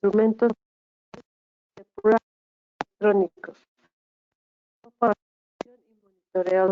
instrumentos de prueba electrónicos y monitoreo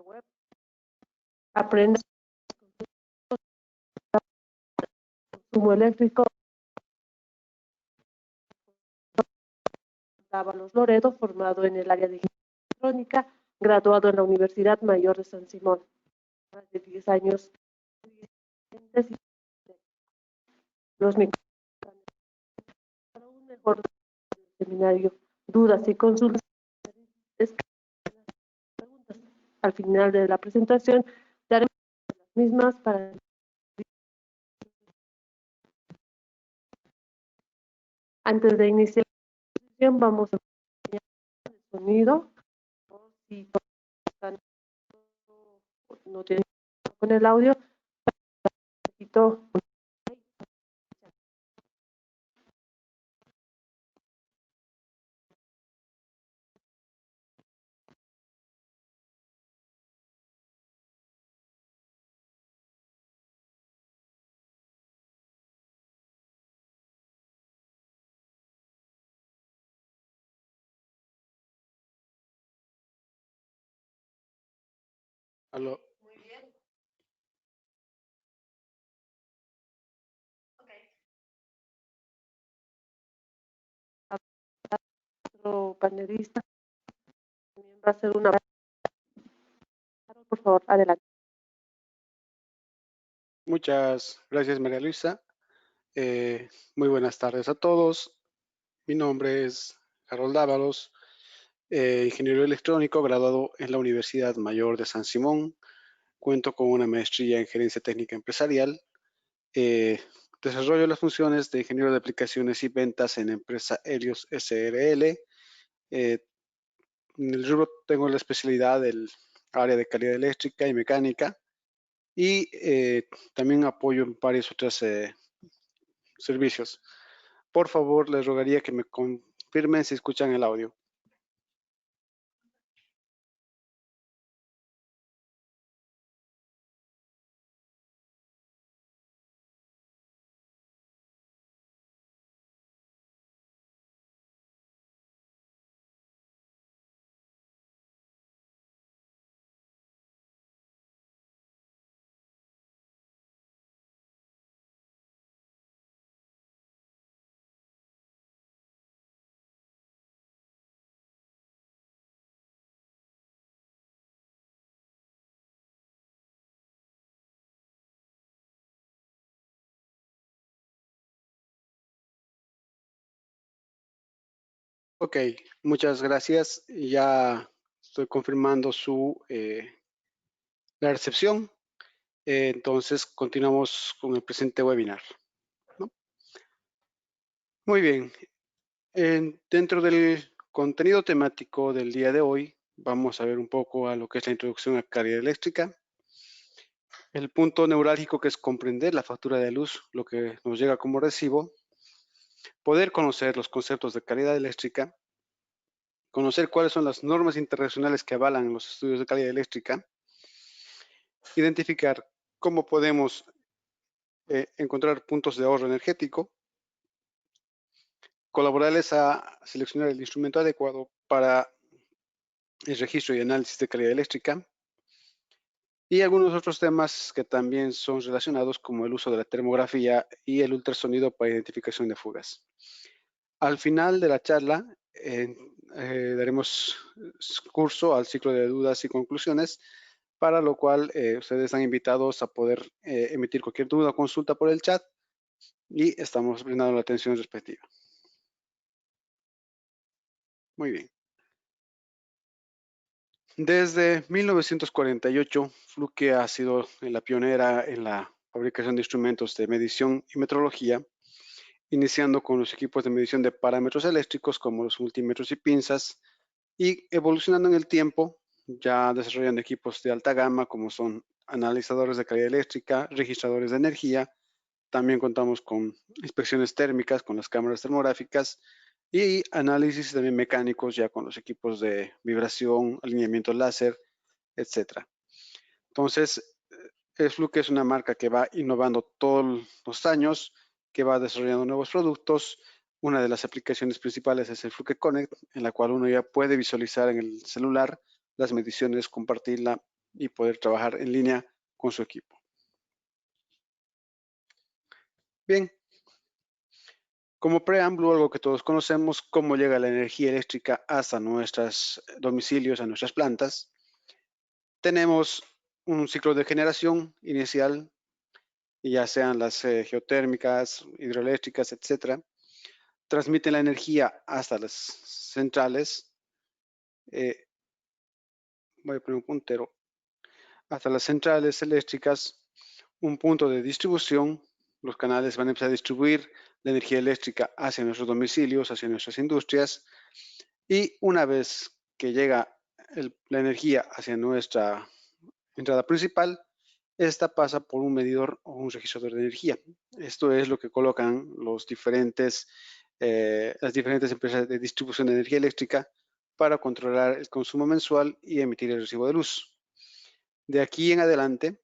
web, aprende consumo eléctrico. Dávalos Loredo, formado en el área de electrónica, graduado en la Universidad Mayor de San Simón. Más de 10 años. Los para un mejor seminario, dudas y consultas. Al final de la presentación daremos las mismas para antes de iniciar la sesión vamos a enseñar el sonido. Si no tienen con el audio, necesito Aló. muy bien. Otro panelista también va a hacer una. Por favor, adelante. Muchas gracias, María Luisa. Muy buenas tardes a todos. Mi nombre es Harold Dávalos, ingeniero electrónico graduado en la Universidad Mayor de San Simón. Cuento con una maestría en gerencia técnica empresarial. Desarrollo las funciones de ingeniero de aplicaciones y ventas en empresa Helios SRL. En el rubro tengo la especialidad del área de calidad eléctrica y mecánica y también apoyo en varios otros servicios. Por favor, les rogaría que me confirmen si escuchan el audio. Ok, muchas gracias. Ya estoy confirmando la recepción. Entonces, continuamos con el presente webinar, ¿no? Muy bien. Dentro del contenido temático del día de hoy, vamos a ver un poco a lo que es la introducción a calidad eléctrica. El punto neurálgico que es comprender la factura de luz, lo que nos llega como recibo. Poder conocer los conceptos de calidad eléctrica. Conocer cuáles son las normas internacionales que avalan los estudios de calidad eléctrica. Identificar cómo podemos encontrar puntos de ahorro energético. Colaborarles a seleccionar el instrumento adecuado para el registro y análisis de calidad eléctrica. Y algunos otros temas que también son relacionados, como el uso de la termografía y el ultrasonido para identificación de fugas. Al final de la charla daremos curso al ciclo de dudas y conclusiones, para lo cual ustedes están invitados a poder emitir cualquier duda o consulta por el chat y estamos brindando la atención respectiva. Muy bien. Desde 1948, Fluke ha sido la pionera en la fabricación de instrumentos de medición y metrología, iniciando con los equipos de medición de parámetros eléctricos como los multímetros y pinzas, y evolucionando en el tiempo, ya desarrollando equipos de alta gama como son analizadores de calidad eléctrica, registradores de energía. También contamos con inspecciones térmicas con las cámaras termográficas y análisis también mecánicos ya con los equipos de vibración, alineamiento láser, etcétera. Entonces, Fluke es una marca que va innovando todos los años, que va desarrollando nuevos productos. Una de las aplicaciones principales es el Fluke Connect, en la cual uno ya puede visualizar en el celular las mediciones, compartirla y poder trabajar en línea con su equipo. Bien, como preámbulo, algo que todos conocemos, cómo llega la energía eléctrica hasta nuestros domicilios, a nuestras plantas. Tenemos un ciclo de generación inicial, ya sean las geotérmicas, hidroeléctricas, etcétera. Transmiten la energía hasta las centrales. Voy a poner un puntero. Hasta las centrales eléctricas, un punto de distribución. Los canales van a empezar a distribuir la energía eléctrica hacia nuestros domicilios, hacia nuestras industrias. Y una vez que llega la energía hacia nuestra entrada principal, esta pasa por un medidor o un registrador de energía. Esto es lo que colocan las diferentes empresas de distribución de energía eléctrica para controlar el consumo mensual y emitir el recibo de luz. De aquí en adelante,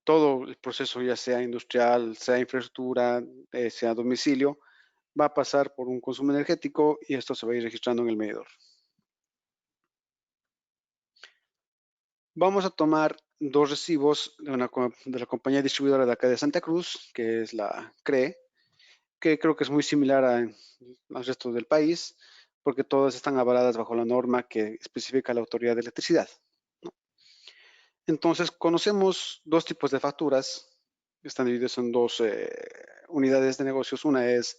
todo el proceso, ya sea industrial, sea infraestructura, sea domicilio, va a pasar por un consumo energético y esto se va a ir registrando en el medidor. Vamos a tomar dos recibos de la compañía distribuidora de acá de Santa Cruz, que es la CRE, que creo que es muy similar al resto del país, porque todas están avaladas bajo la norma que especifica la Autoridad de Electricidad, ¿no? Entonces, conocemos dos tipos de facturas, están divididos en dos unidades de negocios. Una es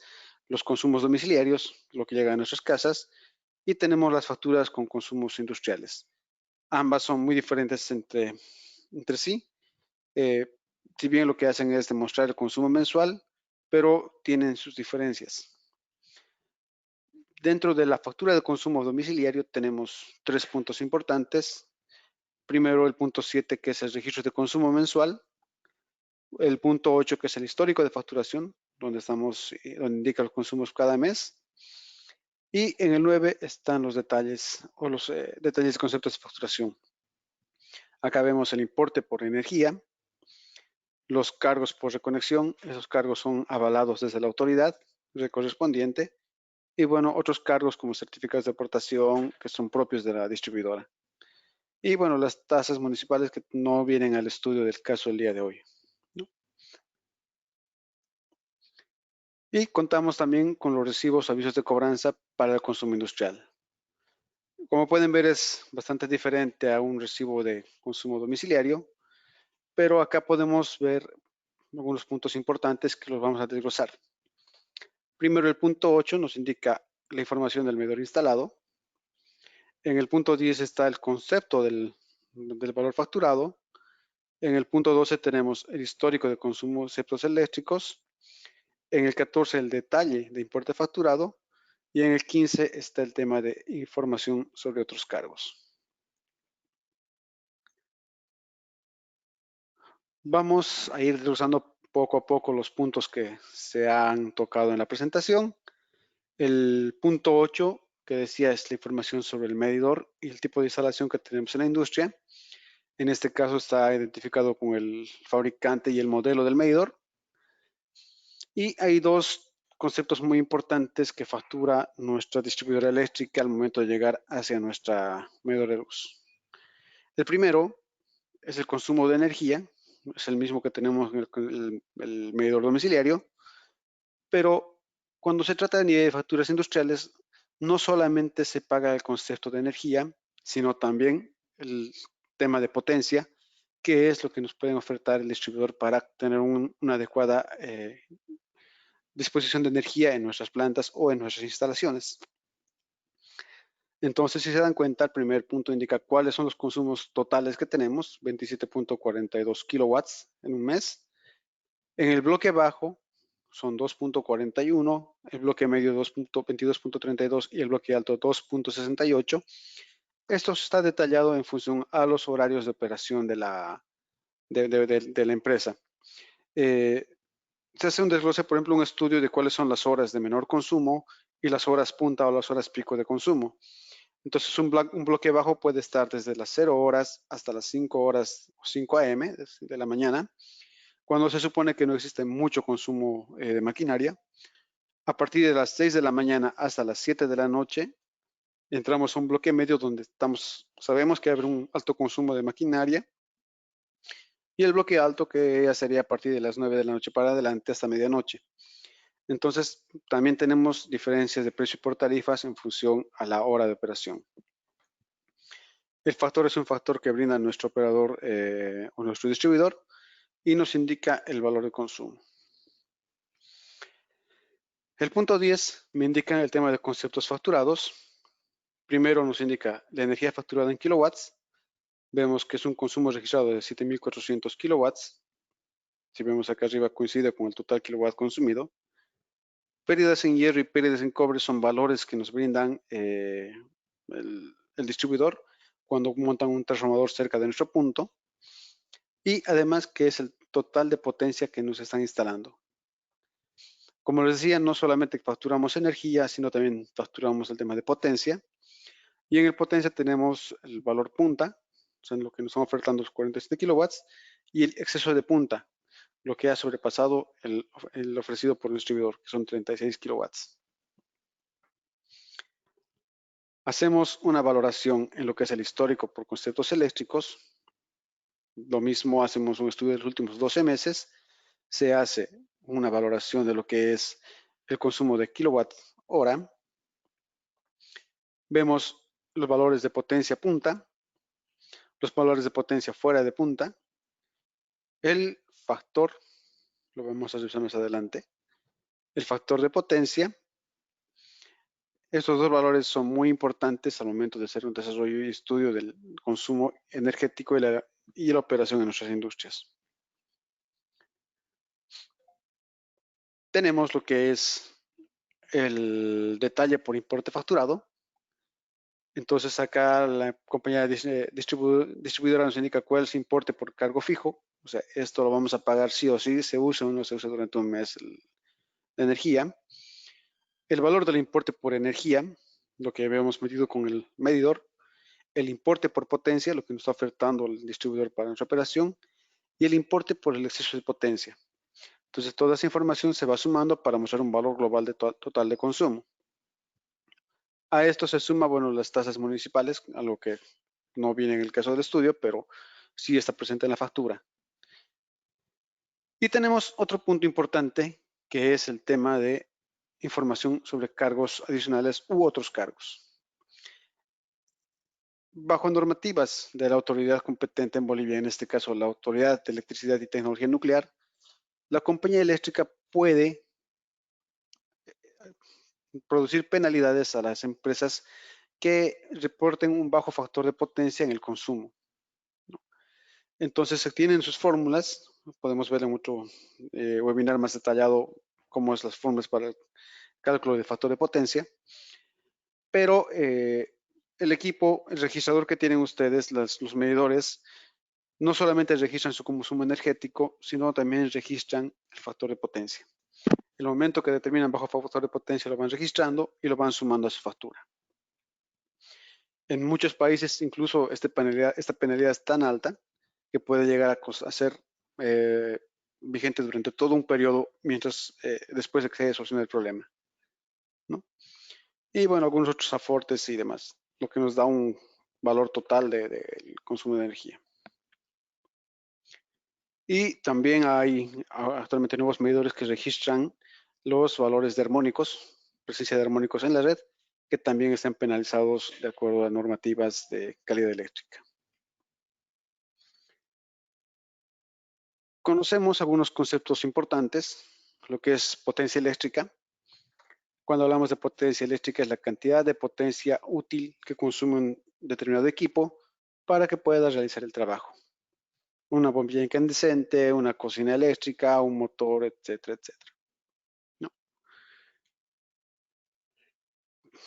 los consumos domiciliarios, lo que llega a nuestras casas, y tenemos las facturas con consumos industriales. Ambas son muy diferentes entre sí. Si bien lo que hacen es demostrar el consumo mensual, pero tienen sus diferencias. Dentro de la factura de consumo domiciliario tenemos tres puntos importantes. Primero, el punto 7, que es el registro de consumo mensual. El punto 8, que es el histórico de facturación, donde indica los consumos cada mes. Y en el 9 están los detalles o los detalles y conceptos de facturación. Acá vemos el importe por energía, los cargos por reconexión. Esos cargos son avalados desde la autoridad correspondiente. Y bueno, otros cargos como certificados de aportación que son propios de la distribuidora. Y bueno, las tasas municipales que no vienen al estudio del caso el día de hoy, ¿no? Y contamos también con los recibos, avisos de cobranza para el consumo industrial. Como pueden ver, es bastante diferente a un recibo de consumo domiciliario, pero acá podemos ver algunos puntos importantes que los vamos a desglosar. Primero, el punto 8 nos indica la información del medidor instalado. En el punto 10 está el concepto del valor facturado. En el punto 12 tenemos el histórico de consumo ceptos eléctricos. En el 14 el detalle de importe facturado. Y en el 15 está el tema de información sobre otros cargos. Vamos a ir desglosando poco a poco los puntos que se han tocado en la presentación. El punto 8, que decía, es la información sobre el medidor y el tipo de instalación que tenemos en la industria. En este caso está identificado con el fabricante y el modelo del medidor. Y hay dos conceptos muy importantes que factura nuestra distribuidora eléctrica al momento de llegar hacia nuestra medidor de luz. El primero es el consumo de energía, es el mismo que tenemos en el medidor domiciliario, pero cuando se trata de nivel de facturas industriales, no solamente se paga el concepto de energía, sino también el tema de potencia, que es lo que nos pueden ofertar el distribuidor para tener una adecuada disposición de energía en nuestras plantas o en nuestras instalaciones. Entonces, si se dan cuenta, el primer punto indica cuáles son los consumos totales que tenemos, 27.42 kilowatts en un mes. En el bloque bajo son 2.41, el bloque medio 22.32 y el bloque alto 2.68. Esto está detallado en función a los horarios de operación de la empresa. Se hace un desglose, por ejemplo, un estudio de cuáles son las horas de menor consumo y las horas punta o las horas pico de consumo. Entonces, un bloque bajo puede estar desde las 0 horas hasta las 5 horas o 5 a.m. de la mañana, cuando se supone que no existe mucho consumo de maquinaria. A partir de las 6 de la mañana hasta las 7 de la noche, entramos a un bloque medio donde sabemos que habrá un alto consumo de maquinaria. Y el bloque alto, que ya sería a partir de las 9 de la noche para adelante hasta medianoche. Entonces, también tenemos diferencias de precio por tarifas en función a la hora de operación. El factor es un factor que brinda nuestro operador o nuestro distribuidor y nos indica el valor de consumo. El punto 10 me indica el tema de conceptos facturados. Primero nos indica la energía facturada en kilowatts. Vemos que es un consumo registrado de 7.400 kilowatts. Si vemos acá arriba coincide con el total kilowatt consumido. Pérdidas en hierro y pérdidas en cobre son valores que nos brindan el distribuidor cuando montan un transformador cerca de nuestro punto, y además que es el total de potencia que nos están instalando. Como les decía, no solamente facturamos energía, sino también facturamos el tema de potencia, y en el potencia tenemos el valor punta, o sea, en lo que nos están ofertando los 47 kilowatts, y el exceso de punta, lo que ha sobrepasado el ofrecido por el distribuidor, que son 36 kilowatts. Hacemos una valoración en lo que es el histórico por conceptos eléctricos. Lo mismo, hacemos un estudio de los últimos 12 meses. Se hace una valoración de lo que es el consumo de kilowatt hora. Vemos los valores de potencia punta, los valores de potencia fuera de punta, el factor, lo vamos a revisar más adelante, el factor de potencia. Estos dos valores son muy importantes al momento de hacer un desarrollo y estudio del consumo energético y la operación en nuestras industrias. Tenemos lo que es el detalle por importe facturado. Entonces acá la compañía distribuidora nos indica cuál es el importe por cargo fijo. O sea, esto lo vamos a pagar sí o sí, se use o no se use durante un mes la energía. El valor del importe por energía, lo que habíamos metido con el medidor. El importe por potencia, lo que nos está ofertando el distribuidor para nuestra operación. Y el importe por el exceso de potencia. Entonces, toda esa información se va sumando para mostrar un valor global de total de consumo. A esto se suma, bueno, las tasas municipales, algo que no viene en el caso del estudio, pero sí está presente en la factura. Y tenemos otro punto importante, que es el tema de información sobre cargos adicionales u otros cargos. Bajo normativas de la autoridad competente en Bolivia, en este caso la Autoridad de Electricidad y Tecnología Nuclear, la compañía eléctrica puede producir penalidades a las empresas que reporten un bajo factor de potencia en el consumo. Entonces se tienen sus fórmulas, podemos ver en otro webinar más detallado cómo es las fórmulas para el cálculo de factor de potencia, pero el equipo, el registrador que tienen ustedes, los medidores, no solamente registran su consumo energético, sino también registran el factor de potencia. El momento que determinan bajo factor de potencia lo van registrando y lo van sumando a su factura. En muchos países incluso esta penalidad es tan alta que puede llegar a ser vigente durante todo un periodo después de que se solucione el problema, ¿no? Y bueno, algunos otros aportes y demás, lo que nos da un valor total del consumo de energía. Y también hay actualmente nuevos medidores que registran los valores de armónicos, presencia de armónicos en la red, que también están penalizados de acuerdo a normativas de calidad eléctrica. Conocemos algunos conceptos importantes lo que es potencia eléctrica. Cuando hablamos de potencia eléctrica es la cantidad de potencia útil que consume un determinado equipo para que pueda realizar el trabajo. Una bombilla incandescente, una cocina eléctrica, un motor, etcétera, etcétera. ¿No?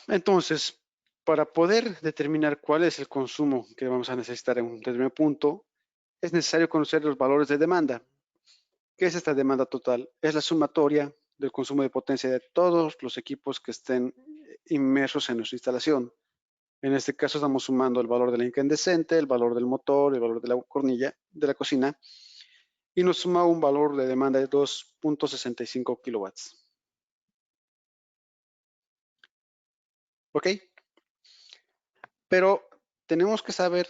Entonces, para poder determinar cuál es el consumo que vamos a necesitar en un determinado punto, es necesario conocer los valores de demanda. ¿Qué es esta demanda total? Es la sumatoria del consumo de potencia de todos los equipos que estén inmersos en nuestra instalación. En este caso estamos sumando el valor de la incandescente, el valor del motor, el valor de la hornilla, de la cocina, y nos suma un valor de demanda de 2.65 kilowatts. ¿Ok? Pero tenemos que saber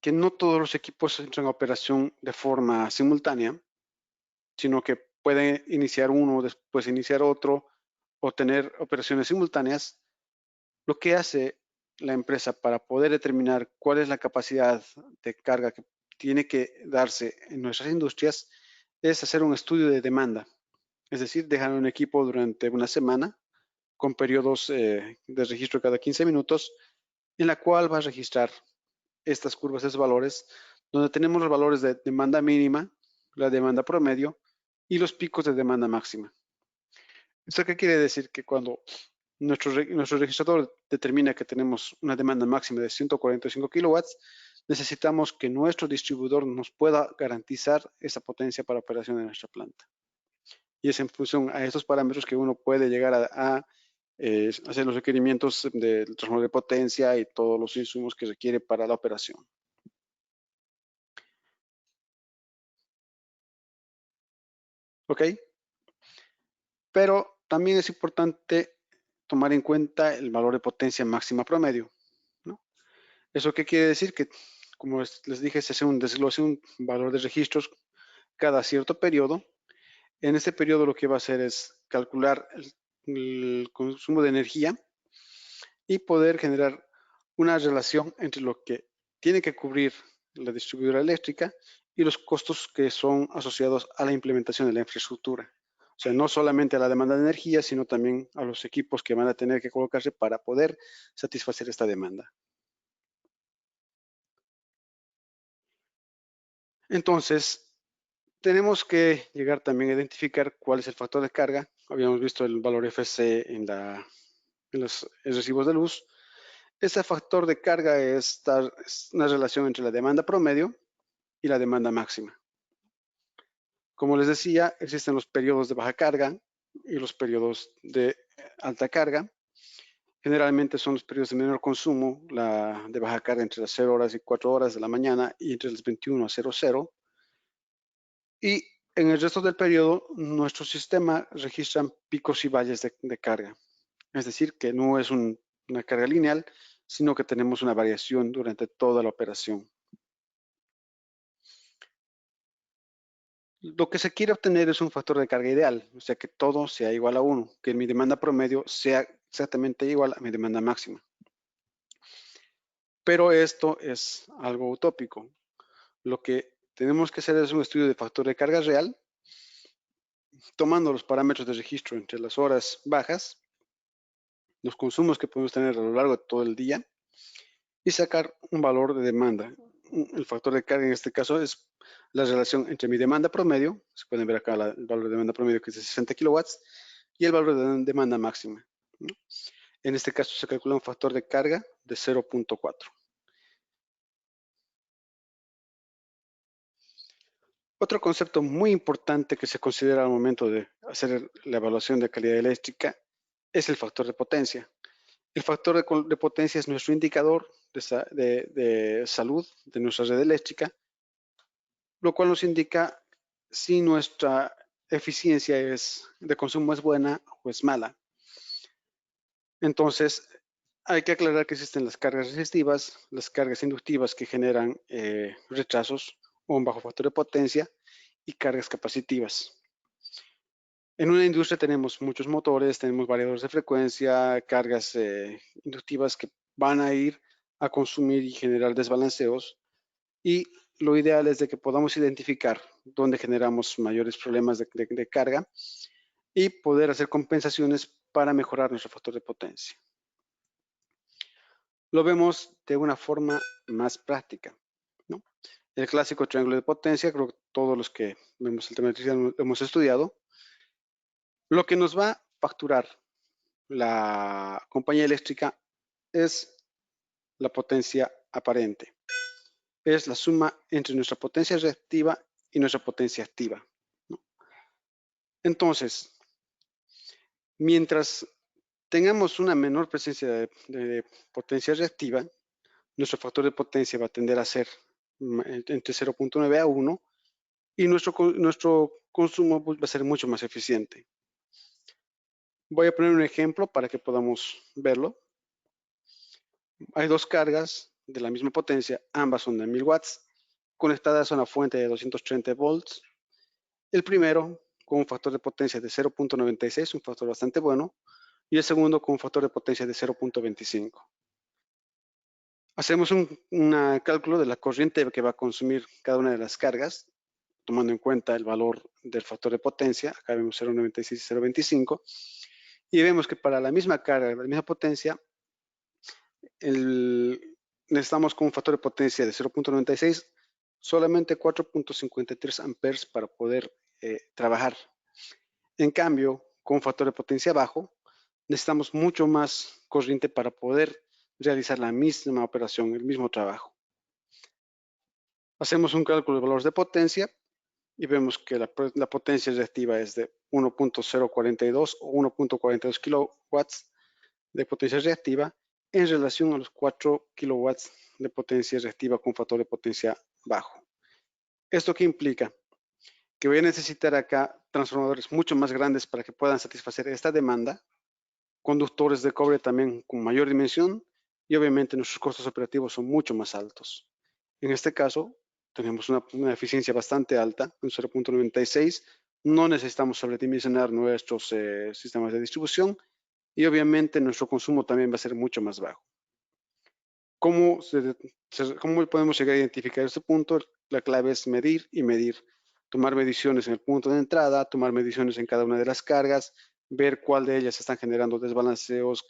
que no todos los equipos entran a operación de forma simultánea, sino que puede iniciar uno, después iniciar otro, o tener operaciones simultáneas. Lo que hace la empresa para poder determinar cuál es la capacidad de carga que tiene que darse en nuestras industrias es hacer un estudio de demanda. Es decir, dejar un equipo durante una semana con periodos de registro cada 15 minutos, en la cual va a registrar estas curvas, estos valores, donde tenemos los valores de demanda mínima, la demanda promedio y los picos de demanda máxima. ¿Esto qué quiere decir? Que cuando nuestro registrador determina que tenemos una demanda máxima de 145 kilowatts, necesitamos que nuestro distribuidor nos pueda garantizar esa potencia para operación de nuestra planta. Y es en función a estos parámetros que uno puede llegar a hacer los requerimientos del transformador de potencia y todos los insumos que requiere para la operación. ¿Ok? Pero también es importante tomar en cuenta el valor de potencia máxima promedio, ¿no? ¿Eso qué quiere decir? Que, como les dije, se hace un desglose, un valor de registros cada cierto periodo. En este periodo lo que va a hacer es calcular el consumo de energía y poder generar una relación entre lo que tiene que cubrir la distribuidora eléctrica y los costos que son asociados a la implementación de la infraestructura. O sea, no solamente a la demanda de energía, sino también a los equipos que van a tener que colocarse para poder satisfacer esta demanda. Entonces, tenemos que llegar también a identificar cuál es el factor de carga. Habíamos visto el valor FC en los recibos de luz. Ese factor de carga es una relación entre la demanda promedio y la demanda máxima. Como les decía, existen los periodos de baja carga y los periodos de alta carga. Generalmente son los periodos de menor consumo, la de baja carga entre las 0 horas y 4 horas de la mañana y entre las 21 a 00. Y en el resto del periodo, nuestro sistema registra picos y valles de carga. Es decir, que no es una carga lineal, sino que tenemos una variación durante toda la operación. Lo que se quiere obtener es un factor de carga ideal, o sea que todo sea igual a 1, que mi demanda promedio sea exactamente igual a mi demanda máxima. Pero esto es algo utópico. Lo que tenemos que hacer es un estudio de factor de carga real, tomando los parámetros de registro entre las horas bajas, los consumos que podemos tener a lo largo de todo el día y sacar un valor de demanda. El factor de carga en este caso es la relación entre mi demanda promedio, se pueden ver acá el valor de demanda promedio que es de 60 kilowatts, y el valor de demanda máxima, ¿no? En este caso se calcula un factor de carga de 0.4. Otro concepto muy importante que se considera al momento de hacer la evaluación de calidad eléctrica es el factor de potencia. El factor de potencia es nuestro indicador de salud de nuestra red eléctrica, lo cual nos indica si nuestra eficiencia de consumo es buena o es mala. Entonces, hay que aclarar que existen las cargas resistivas, las cargas inductivas que generan retrasos o un bajo factor de potencia y cargas capacitivas. En una industria tenemos muchos motores, tenemos variadores de frecuencia, cargas inductivas que van a ir a consumir y generar desbalanceos, y lo ideal es de que podamos identificar dónde generamos mayores problemas de carga y poder hacer compensaciones para mejorar nuestro factor de potencia. Lo vemos de una forma más práctica, ¿no? El clásico triángulo de potencia, creo que todos los que vemos el tema de electricidad lo hemos estudiado. Lo que nos va a facturar la compañía eléctrica es la potencia aparente. Es la suma entre nuestra potencia reactiva y nuestra potencia activa, ¿no? Entonces, mientras tengamos una menor presencia de potencia reactiva, nuestro factor de potencia va a tender a ser entre 0.9 a 1 y nuestro consumo va a ser mucho más eficiente. Voy a poner un ejemplo para que podamos verlo. Hay dos cargas de la misma potencia, ambas son de 1000 watts, conectadas a una fuente de 230 volts. El primero con un factor de potencia de 0.96, un factor bastante bueno, y el segundo con un factor de potencia de 0.25. Hacemos un cálculo de la corriente que va a consumir cada una de las cargas, tomando en cuenta el valor del factor de potencia. Acá vemos 0.96 y 0.25. Y vemos que para la misma carga, la misma potencia, necesitamos con un factor de potencia de 0.96 solamente 4.53 amperes para poder trabajar. En cambio, con un factor de potencia bajo, necesitamos mucho más corriente para poder realizar la misma operación, el mismo trabajo. Hacemos un cálculo de valores de potencia y vemos que la potencia reactiva es de 1.042 o 1.42 kilowatts de potencia reactiva en relación a los 4 kilowatts de potencia reactiva con factor de potencia bajo. ¿Esto qué implica? Que voy a necesitar acá transformadores mucho más grandes para que puedan satisfacer esta demanda, conductores de cobre también con mayor dimensión y obviamente nuestros costos operativos son mucho más altos. En este caso, tenemos una eficiencia bastante alta, un 0.96. No necesitamos sobredimensionar nuestros sistemas de distribución y obviamente nuestro consumo también va a ser mucho más bajo. ¿Cómo podemos llegar a identificar este punto? La clave es medir y medir. Tomar mediciones en el punto de entrada, tomar mediciones en cada una de las cargas, ver cuál de ellas están generando desbalanceos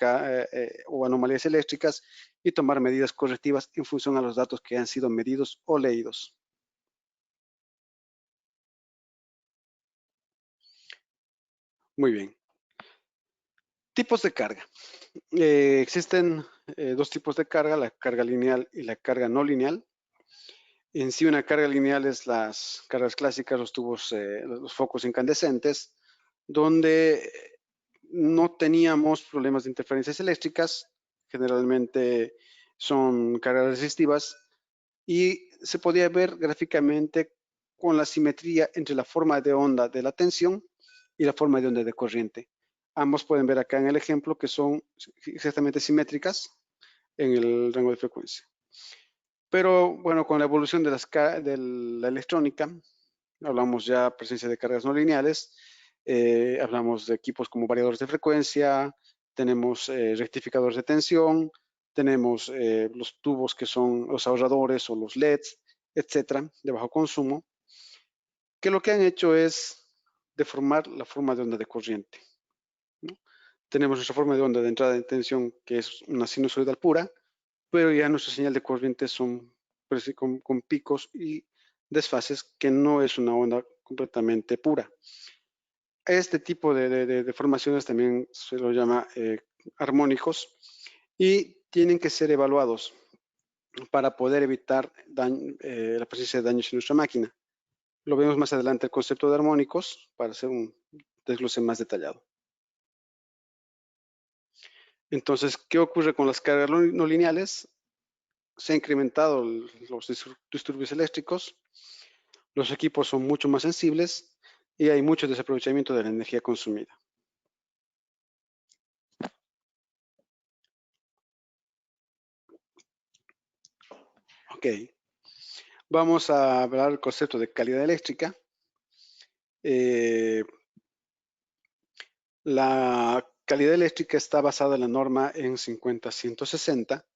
o anomalías eléctricas y tomar medidas correctivas en función a los datos que han sido medidos o leídos. Muy bien. Tipos de carga. Existen dos tipos de carga, la carga lineal y la carga no lineal. En sí, una carga lineal es las cargas clásicas, los tubos, los focos incandescentes, donde no teníamos problemas de interferencias eléctricas, generalmente son cargas resistivas, y se podía ver gráficamente con la simetría entre la forma de onda de la tensión y la forma de onda de corriente. Ambos pueden ver acá en el ejemplo que son exactamente simétricas en el rango de frecuencia. Pero bueno, con la evolución de la electrónica, hablamos ya presencia de cargas no lineales, hablamos de equipos como variadores de frecuencia, tenemos rectificadores de tensión, tenemos los tubos que son los ahorradores o los LEDs, etcétera, de bajo consumo, que lo que han hecho es deformar la forma de onda de corriente, ¿no? Tenemos nuestra forma de onda de entrada de tensión, que es una sinusoidal pura, pero ya nuestra señal de corriente son con picos y desfases que no es una onda completamente pura. Este tipo de formaciones también se lo llama armónicos y tienen que ser evaluados para poder evitar la presencia de daños en nuestra máquina. Lo vemos más adelante el concepto de armónicos para hacer un desglose más detallado. Entonces, ¿qué ocurre con las cargas no lineales? Se han incrementado los disturbios eléctricos, los equipos son mucho más sensibles y hay mucho desaprovechamiento de la energía consumida. Ok, vamos a hablar del concepto de calidad eléctrica. La calidad eléctrica está basada en la norma en 50160,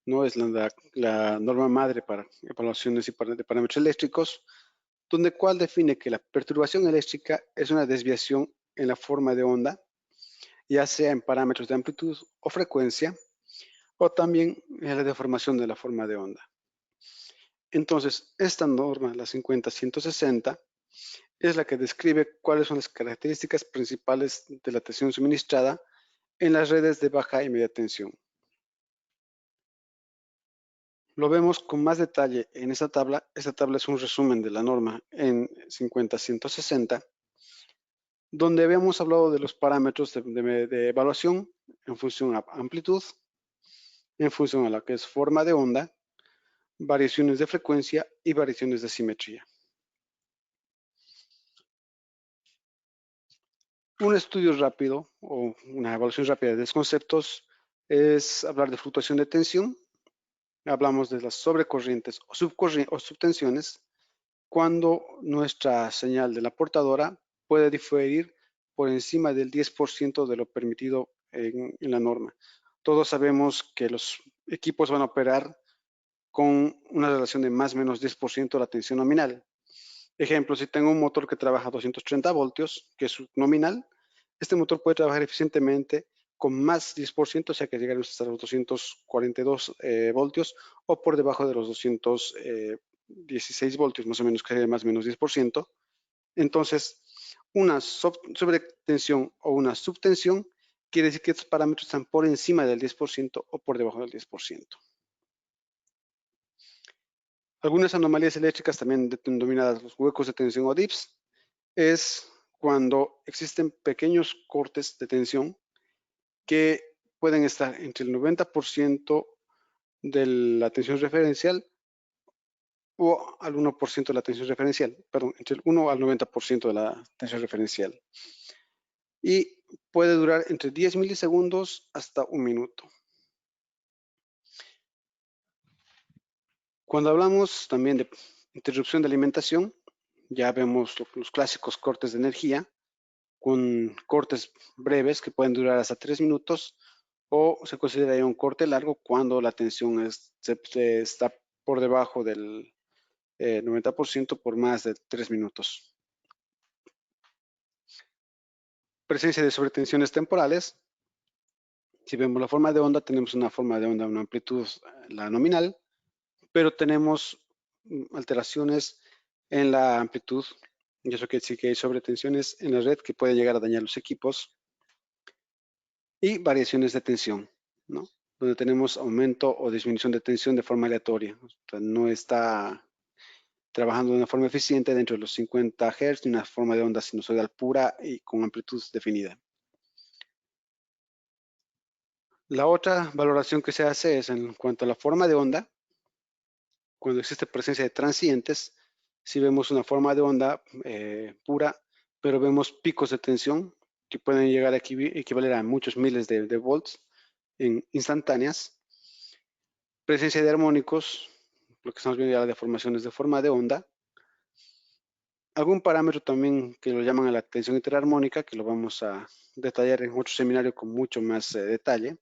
¿no? Es la norma madre para evaluaciones de parámetros eléctricos, donde cual define que la perturbación eléctrica es una desviación en la forma de onda, ya sea en parámetros de amplitud o frecuencia, o también en la deformación de la forma de onda. Entonces, esta norma, la 50-160, es la que describe cuáles son las características principales de la tensión suministrada en las redes de baja y media tensión. Lo vemos con más detalle en esta tabla. Esta tabla es un resumen de la norma en 50-160, donde habíamos hablado de los parámetros de evaluación en función a amplitud, en función a lo que es forma de onda, variaciones de frecuencia y variaciones de simetría. Un estudio rápido o una evaluación rápida de estos conceptos es hablar de fluctuación de tensión. Hablamos de las sobrecorrientes o subtensiones cuando nuestra señal de la portadora puede diferir por encima del 10% de lo permitido en la norma. Todos sabemos que los equipos van a operar con una relación de más o menos 10% de la tensión nominal. Ejemplo, si tengo un motor que trabaja a 230 voltios, que es su nominal, este motor puede trabajar eficientemente con más 10%, o sea que llegar hasta los 242 voltios o por debajo de los 216 voltios, más o menos, que sería más o menos 10%. Entonces, una sobretensión o una subtensión quiere decir que estos parámetros están por encima del 10% o por debajo del 10%. Algunas anomalías eléctricas, también denominadas los huecos de tensión o dips, es cuando existen pequeños cortes de tensión que pueden estar entre el 90% de la tensión referencial o al 1% de la tensión referencial, perdón, entre el 1 al 90% de la tensión referencial. Y puede durar entre 10 milisegundos hasta un minuto. Cuando hablamos también de interrupción de alimentación, ya vemos los clásicos cortes de energía, con cortes breves que pueden durar hasta 3 minutos, o se considera un corte largo cuando la tensión está por debajo del 90% por más de 3 minutos. Presencia de sobretensiones temporales. Si vemos la forma de onda, tenemos una forma de onda, una amplitud, la nominal, pero tenemos alteraciones en la amplitud, y eso quiere decir que hay sobretensiones en la red que pueden llegar a dañar los equipos, y variaciones de tensión, ¿no? Donde tenemos aumento o disminución de tensión de forma aleatoria. O sea, no está trabajando de una forma eficiente dentro de los 50 Hz ni una forma de onda sinusoidal pura y con amplitud definida. La otra valoración que se hace es en cuanto a la forma de onda. Cuando existe presencia de transientes, si vemos una forma de onda pura, pero vemos picos de tensión que pueden llegar a equivaler a muchos miles de volts en instantáneas. Presencia de armónicos, lo que estamos viendo ya, de deformaciones de forma de onda. Algún parámetro también que lo llaman a la tensión interarmónica, que lo vamos a detallar en otro seminario con mucho más detalle.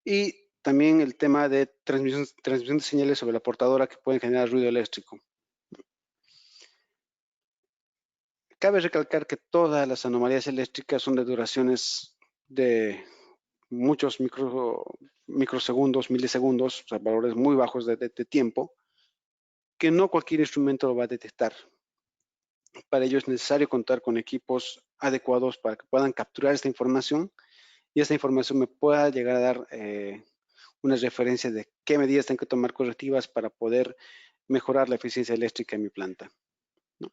Y también el tema de transmisión de señales sobre la portadora que pueden generar ruido eléctrico. Cabe recalcar que todas las anomalías eléctricas son de duraciones de muchos microsegundos, milisegundos, o sea, valores muy bajos de tiempo, que no cualquier instrumento lo va a detectar. Para ello es necesario contar con equipos adecuados para que puedan capturar esta información y esta información me pueda llegar a dar una referencia de qué medidas tengo que tomar correctivas para poder mejorar la eficiencia eléctrica en mi planta, ¿no?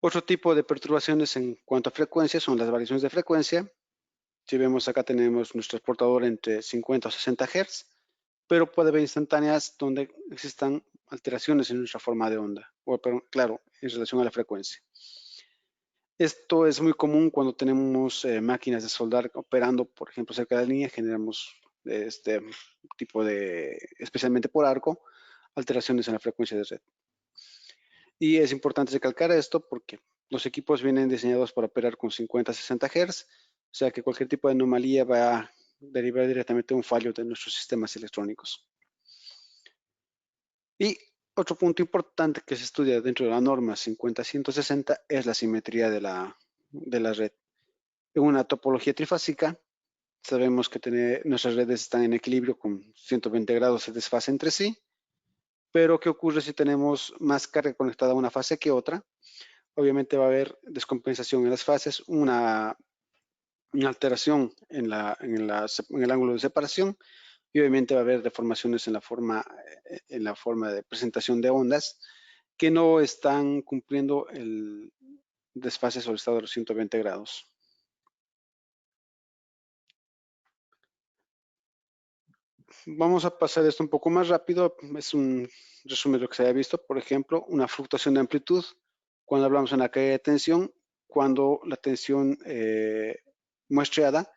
Otro tipo de perturbaciones en cuanto a frecuencia son las variaciones de frecuencia. Si vemos acá tenemos nuestro transportador entre 50 o 60 Hz, pero puede haber instantáneas donde existan alteraciones en nuestra forma de onda, pero claro, en relación a la frecuencia. Esto es muy común cuando tenemos máquinas de soldar operando, por ejemplo, cerca de la línea, generamos este tipo de, especialmente por arco, alteraciones en la frecuencia de red. Y es importante recalcar esto porque los equipos vienen diseñados para operar con 50-60 Hz, o sea que cualquier tipo de anomalía va a derivar directamente de un fallo de nuestros sistemas electrónicos. Y Otro punto importante que se estudia dentro de la norma 50160 es la simetría de la red. En una topología trifásica, sabemos que nuestras redes están en equilibrio con 120 grados de desfase entre sí, pero ¿qué ocurre si tenemos más carga conectada a una fase que otra? Obviamente va a haber descompensación en las fases, una alteración en el ángulo de separación, y obviamente va a haber deformaciones en la forma de presentación de ondas que no están cumpliendo el desfase sobre el estado de los 120 grados. Vamos a pasar esto un poco más rápido. Es un resumen de lo que se haya visto. Por ejemplo, una fluctuación de amplitud. Cuando hablamos de una caída de tensión, cuando la tensión muestreada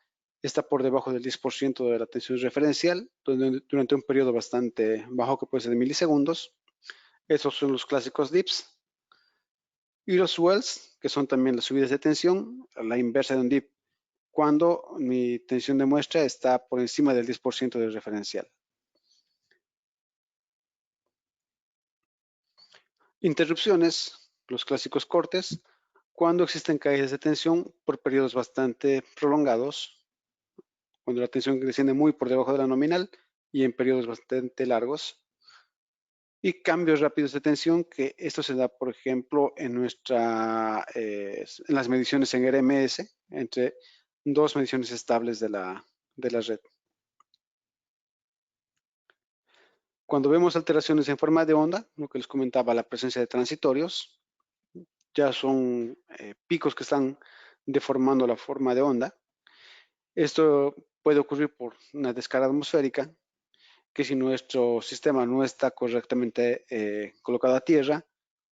está por debajo del 10% de la tensión referencial durante un periodo bastante bajo, que puede ser de milisegundos. Esos son los clásicos dips. Y los swells, que son también las subidas de tensión, la inversa de un dip, cuando mi tensión de muestra está por encima del 10% del referencial. Interrupciones, los clásicos cortes, cuando existen caídas de tensión por periodos bastante prolongados, cuando la tensión desciende muy por debajo de la nominal y en periodos bastante largos. Y cambios rápidos de tensión, que esto se da, por ejemplo, en las mediciones en RMS, entre dos mediciones estables de la red. Cuando vemos alteraciones en forma de onda, lo que les comentaba, la presencia de transitorios, ya son picos que están deformando la forma de onda. Esto puede ocurrir por una descarga atmosférica, que si nuestro sistema no está correctamente colocado a tierra,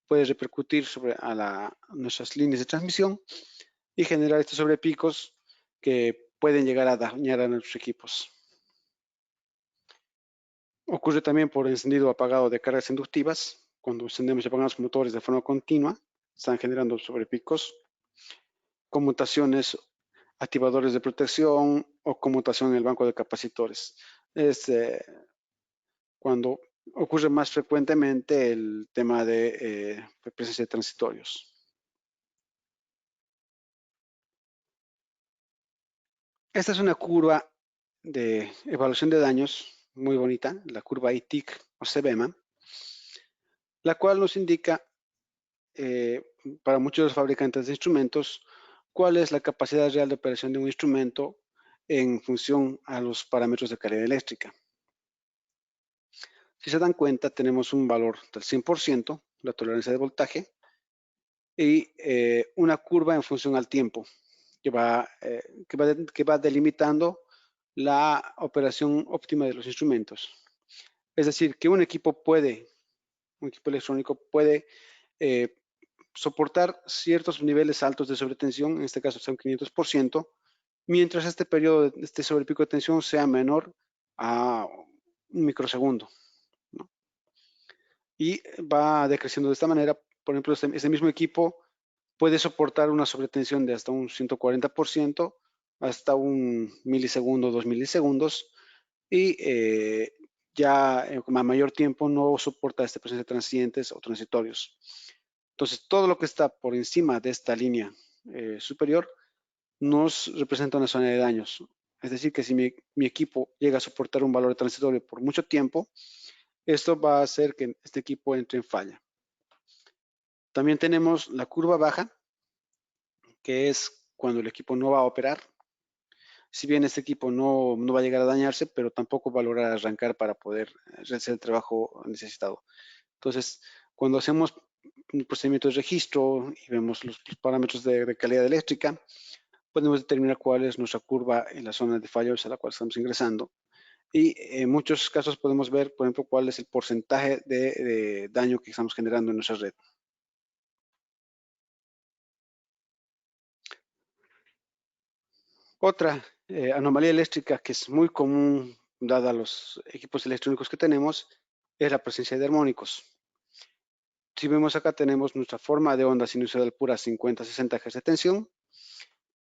puede repercutir sobre nuestras líneas de transmisión y generar estos sobrepicos que pueden llegar a dañar a nuestros equipos. Ocurre también por encendido o apagado de cargas inductivas. Cuando encendemos y apagamos motores de forma continua, están generando sobrepicos. Conmutaciones, activadores de protección o conmutación en el banco de capacitores. Es cuando ocurre más frecuentemente el tema de presencia de transitorios. Esta es una curva de evaluación de daños muy bonita, la curva ITIC o CBEMA, la cual nos indica para muchos de los fabricantes de instrumentos cuál es la capacidad real de operación de un instrumento en función a los parámetros de calidad eléctrica. Si se dan cuenta, tenemos un valor del 100%, la tolerancia de voltaje, y una curva en función al tiempo, que va delimitando la operación óptima de los instrumentos. Es decir, que un equipo electrónico puede soportar ciertos niveles altos de sobretensión, en este caso son 500%, mientras este sobrepico de tensión sea menor a un microsegundo, ¿no? Y va decreciendo de esta manera. Por ejemplo, este mismo equipo puede soportar una sobretensión de hasta un 140%, hasta un milisegundo, 2 milisegundos, y ya a mayor tiempo no soporta esta presencia de transientes o transitorios. Entonces, todo lo que está por encima de esta línea superior nos representa una zona de daños. Es decir, que si mi equipo llega a soportar un valor transitorio por mucho tiempo, esto va a hacer que este equipo entre en falla. También tenemos la curva baja, que es cuando el equipo no va a operar. Si bien este equipo no va a llegar a dañarse, pero tampoco va a lograr arrancar para poder hacer el trabajo necesitado. Entonces, cuando hacemos un procedimiento de registro y vemos los parámetros de calidad eléctrica, podemos determinar cuál es nuestra curva en la zona de fallos a la cual estamos ingresando. Y en muchos casos podemos ver, por ejemplo, cuál es el porcentaje de daño que estamos generando en nuestra red. Otra anomalía eléctrica que es muy común dada los equipos electrónicos que tenemos es la presencia de armónicos. Si vemos acá tenemos nuestra forma de onda sinusoidal pura 50-60 Hz de tensión,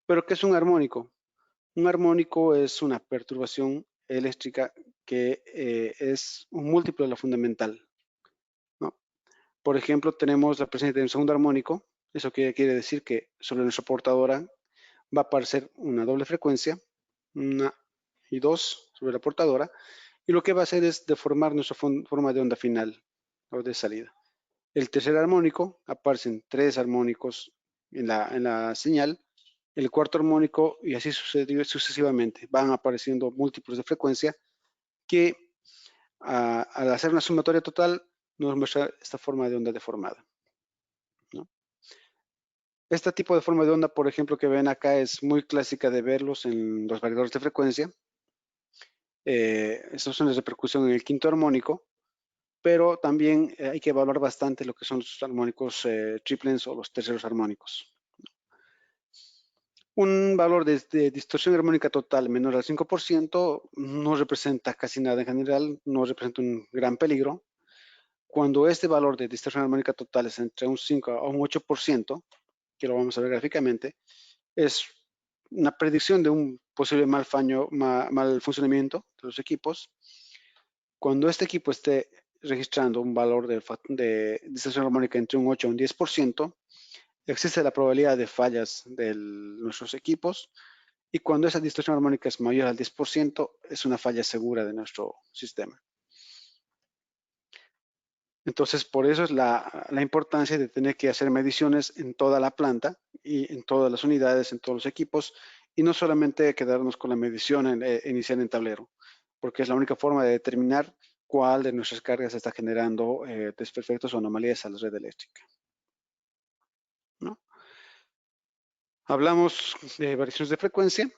pero ¿qué es un armónico? Un armónico es una perturbación eléctrica que es un múltiplo de la fundamental, ¿no? Por ejemplo, tenemos la presencia de un segundo armónico. Eso quiere decir que sobre nuestra portadora va a aparecer una doble frecuencia, una y dos sobre la portadora, y lo que va a hacer es deformar nuestra forma de onda final o de salida. El tercer armónico, aparecen tres armónicos en la señal, el cuarto armónico y así sucesivamente. Van apareciendo múltiplos de frecuencia que al hacer una sumatoria total nos muestra esta forma de onda deformada, ¿no? Este tipo de forma de onda, por ejemplo, que ven acá es muy clásica de verlos en los variadores de frecuencia. Estos son de repercusión en el quinto armónico, pero también hay que evaluar bastante lo que son los armónicos triplens o los terceros armónicos. Un valor de distorsión armónica total menor al 5% no representa casi nada en general, no representa un gran peligro. Cuando este valor de distorsión armónica total es entre un 5 a un 8%, que lo vamos a ver gráficamente, es una predicción de un posible mal funcionamiento de los equipos. Cuando este equipo esté registrando un valor de distorsión armónica entre un 8 a un 10%, existe la probabilidad de fallas de nuestros equipos, y cuando esa distorsión armónica es mayor al 10%, es una falla segura de nuestro sistema. Entonces, por eso es la importancia de tener que hacer mediciones en toda la planta y en todas las unidades, en todos los equipos, y no solamente quedarnos con la medición inicial en tablero, porque es la única forma de determinar cuál de nuestras cargas está generando desperfectos o anomalías a la red eléctrica, ¿no? Hablamos de variaciones de frecuencia.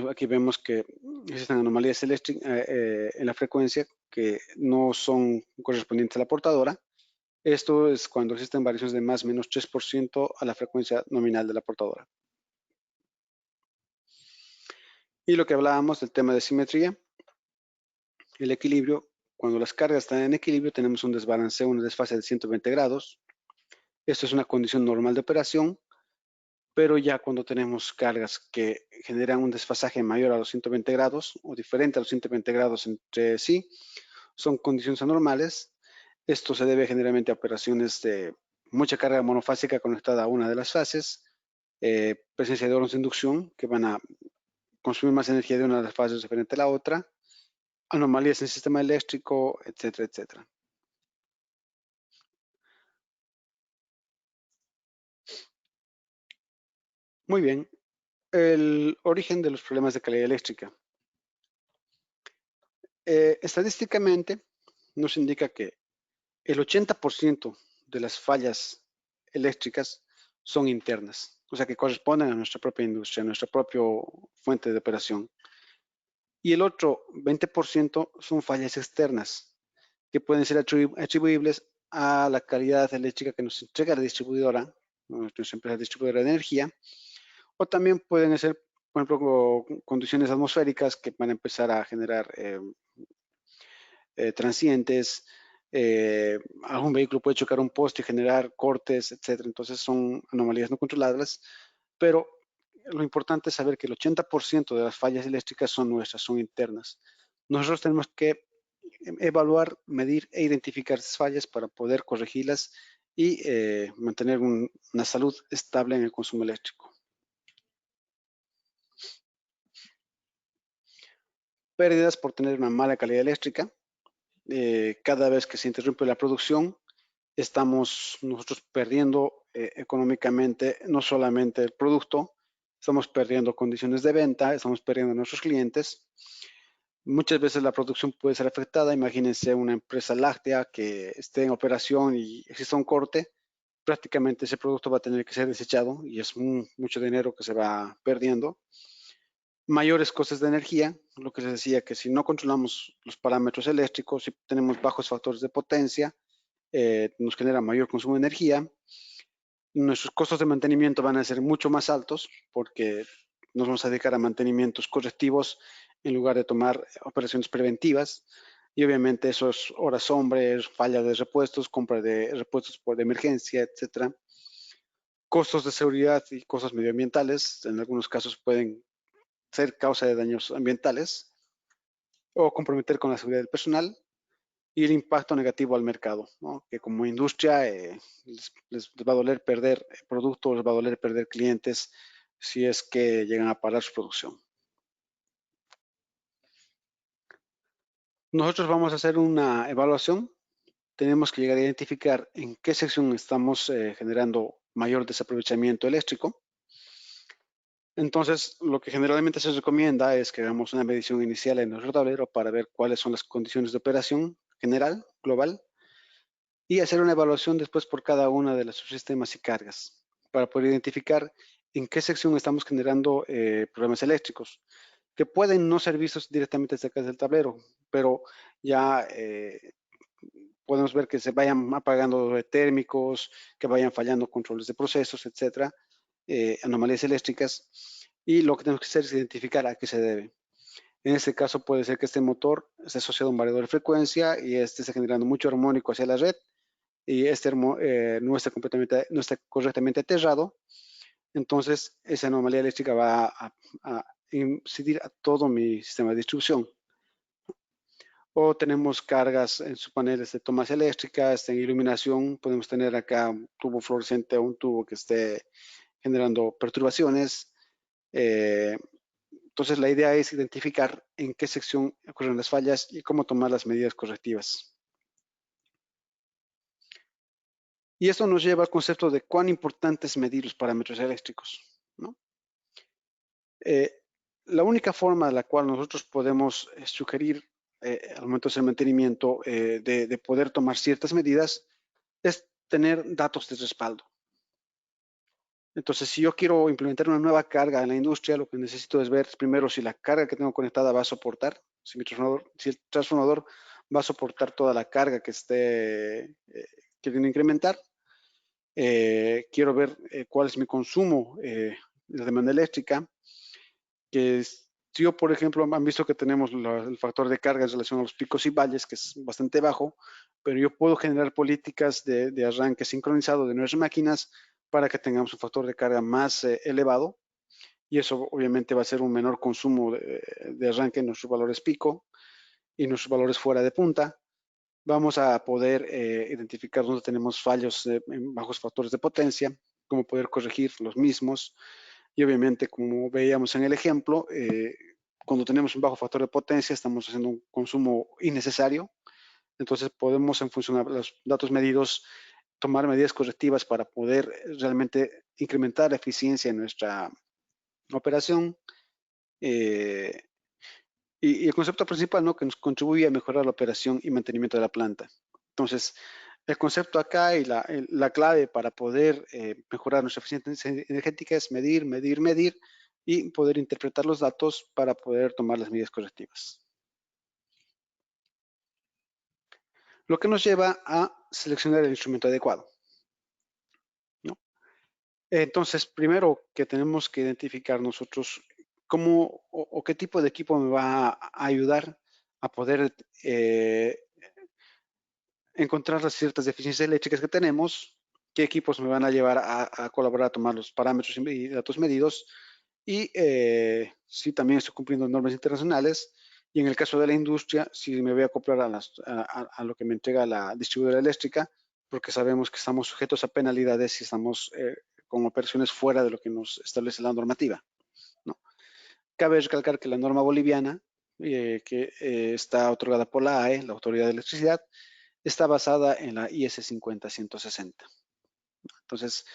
Aquí vemos que existen anomalías en la frecuencia que no son correspondientes a la portadora. Esto es cuando existen variaciones de más o menos 3% a la frecuencia nominal de la portadora. Y lo que hablábamos del tema de simetría, el equilibrio, cuando las cargas están en equilibrio tenemos un desbalanceo, una desfase de 120 grados. Esto es una condición normal de operación, pero ya cuando tenemos cargas que generan un desfasaje mayor a los 120 grados o diferente a los 120 grados entre sí, son condiciones anormales. Esto se debe generalmente a operaciones de mucha carga monofásica conectada a una de las fases, presencia de hornos de inducción que van a consumir más energía de una de las fases diferente a la otra, anomalías en el sistema eléctrico, etcétera, etcétera. Muy bien, el origen de los problemas de calidad eléctrica. Estadísticamente nos indica que el 80% de las fallas eléctricas son internas, o sea que corresponden a nuestra propia industria, a nuestra propia fuente de operación. Y el otro 20% son fallas externas, que pueden ser atribuibles a la calidad eléctrica que nos entrega la distribuidora, nuestra empresa distribuidora de energía, o también pueden ser, por ejemplo, condiciones atmosféricas que van a empezar a generar transientes, algún vehículo puede chocar un poste y generar cortes, etcétera. Entonces son anomalías no controlables, pero lo importante es saber que el 80% de las fallas eléctricas son nuestras, son internas. Nosotros tenemos que evaluar, medir e identificar esas fallas para poder corregirlas y mantener una salud estable en el consumo eléctrico. Pérdidas por tener una mala calidad eléctrica. Cada vez que se interrumpe la producción, estamos nosotros perdiendo económicamente no solamente el producto, estamos perdiendo condiciones de venta, estamos perdiendo a nuestros clientes. Muchas veces la producción puede ser afectada. Imagínense una empresa láctea que esté en operación y exista un corte, prácticamente ese producto va a tener que ser desechado y es mucho dinero que se va perdiendo. Mayores costes de energía, lo que les decía, que si no controlamos los parámetros eléctricos, si tenemos bajos factores de potencia, nos genera mayor consumo de energía. Nuestros costos de mantenimiento van a ser mucho más altos porque nos vamos a dedicar a mantenimientos correctivos en lugar de tomar operaciones preventivas. Y obviamente esos horas hombres, falla de repuestos, compra de repuestos de emergencia, etcétera. Costos de seguridad y costos medioambientales, en algunos casos pueden ser causa de daños ambientales o comprometer con la seguridad del personal. y el impacto negativo al mercado, ¿no? Que como industria les va a doler perder productos, les va a doler perder clientes si es que llegan a parar su producción. Nosotros vamos a hacer una evaluación. Tenemos que llegar a identificar en qué sección estamos generando mayor desaprovechamiento eléctrico. Entonces, lo que generalmente se recomienda es que hagamos una medición inicial en nuestro tablero para ver cuáles son las condiciones de operación general, global, y hacer una evaluación después por cada una de los subsistemas y cargas para poder identificar en qué sección estamos generando problemas eléctricos, que pueden no ser vistos directamente desde acá del tablero, pero ya podemos ver que se vayan apagando térmicos, que vayan fallando controles de procesos, etcétera, anomalías eléctricas, y lo que tenemos que hacer es identificar a qué se debe. En este caso puede ser que este motor esté asociado a un variador de frecuencia y este esté generando mucho armónico hacia la red y este no está correctamente aterrado. Entonces esa anomalía eléctrica va a incidir a todo mi sistema de distribución. O tenemos cargas en sus paneles de tomas eléctricas, en iluminación, podemos tener acá un tubo fluorescente o un tubo que esté generando perturbaciones. Entonces la idea es identificar en qué sección ocurren las fallas y cómo tomar las medidas correctivas. Y esto nos lleva al concepto de cuán importante es medir los parámetros eléctricos, ¿no? La única forma en la cual nosotros podemos sugerir al momento de hacer mantenimiento de poder tomar ciertas medidas es tener datos de respaldo. Entonces, si yo quiero implementar una nueva carga en la industria, lo que necesito es ver primero si la carga que tengo conectada va a soportar, si el transformador va a soportar toda la carga que que viene a incrementar. Quiero ver cuál es mi consumo de demanda eléctrica. Si yo, por ejemplo, han visto que tenemos el factor de carga en relación a los picos y valles, que es bastante bajo, pero yo puedo generar políticas de arranque sincronizado de nuestras máquinas para que tengamos un factor de carga más elevado, y eso obviamente va a ser un menor consumo de arranque en nuestros valores pico y nuestros valores fuera de punta. Vamos a poder identificar dónde tenemos fallos en bajos factores de potencia, cómo poder corregir los mismos, y obviamente, como veíamos en el ejemplo, cuando tenemos un bajo factor de potencia estamos haciendo un consumo innecesario. Entonces podemos, en función de los datos medidos, tomar medidas correctivas para poder realmente incrementar la eficiencia en nuestra operación. Y el concepto principal, ¿no?, que nos contribuye a mejorar la operación y mantenimiento de la planta. Entonces, el concepto acá y la clave para poder mejorar nuestra eficiencia energética es medir, medir, medir y poder interpretar los datos para poder tomar las medidas correctivas. Lo que nos lleva a seleccionar el instrumento adecuado, ¿no? Entonces, primero que tenemos que identificar nosotros cómo o qué tipo de equipo me va a ayudar a poder encontrar las ciertas deficiencias eléctricas que tenemos, qué equipos me van a llevar a colaborar a tomar los parámetros y datos medidos, y si también estoy cumpliendo normas internacionales, y en el caso de la industria, si me voy a acoplar a lo que me entrega la distribuidora eléctrica, porque sabemos que estamos sujetos a penalidades si estamos con operaciones fuera de lo que nos establece la normativa, ¿no? Cabe recalcar que la norma boliviana, que está otorgada por la AE, la Autoridad de Electricidad, está basada en la IS 50160. Entonces,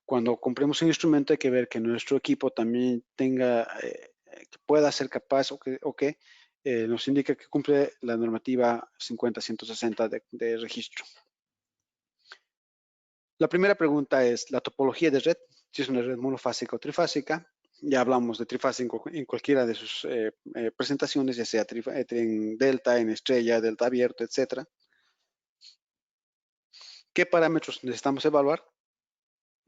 cuando compremos un instrumento hay que ver que nuestro equipo también tenga, que pueda ser capaz o que nos indique que cumple la normativa 50160 de registro. La primera pregunta es la topología de red, si es una red monofásica o trifásica. Ya hablamos de trifásico en cualquiera de sus presentaciones, ya sea en delta, en estrella, delta abierto, etcétera. ¿Qué parámetros necesitamos evaluar?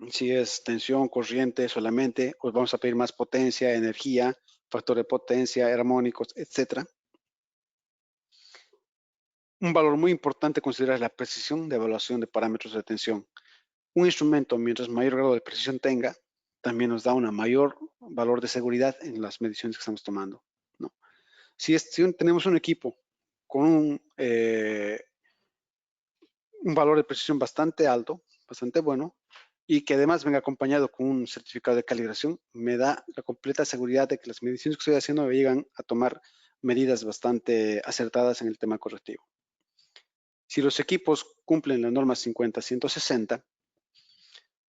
Si es tensión, corriente solamente, pues vamos a pedir más potencia, energía, factor de potencia, armónicos, etc. Un valor muy importante a considerar es la precisión de evaluación de parámetros de tensión. Un instrumento, mientras mayor grado de precisión tenga, también nos da un mayor valor de seguridad en las mediciones que estamos tomando, ¿no? Si tenemos un equipo con un valor de precisión bastante alto, bastante bueno, y que además venga acompañado con un certificado de calibración, me da la completa seguridad de que las mediciones que estoy haciendo me llegan a tomar medidas bastante acertadas en el tema correctivo. Si los equipos cumplen la norma 50-160,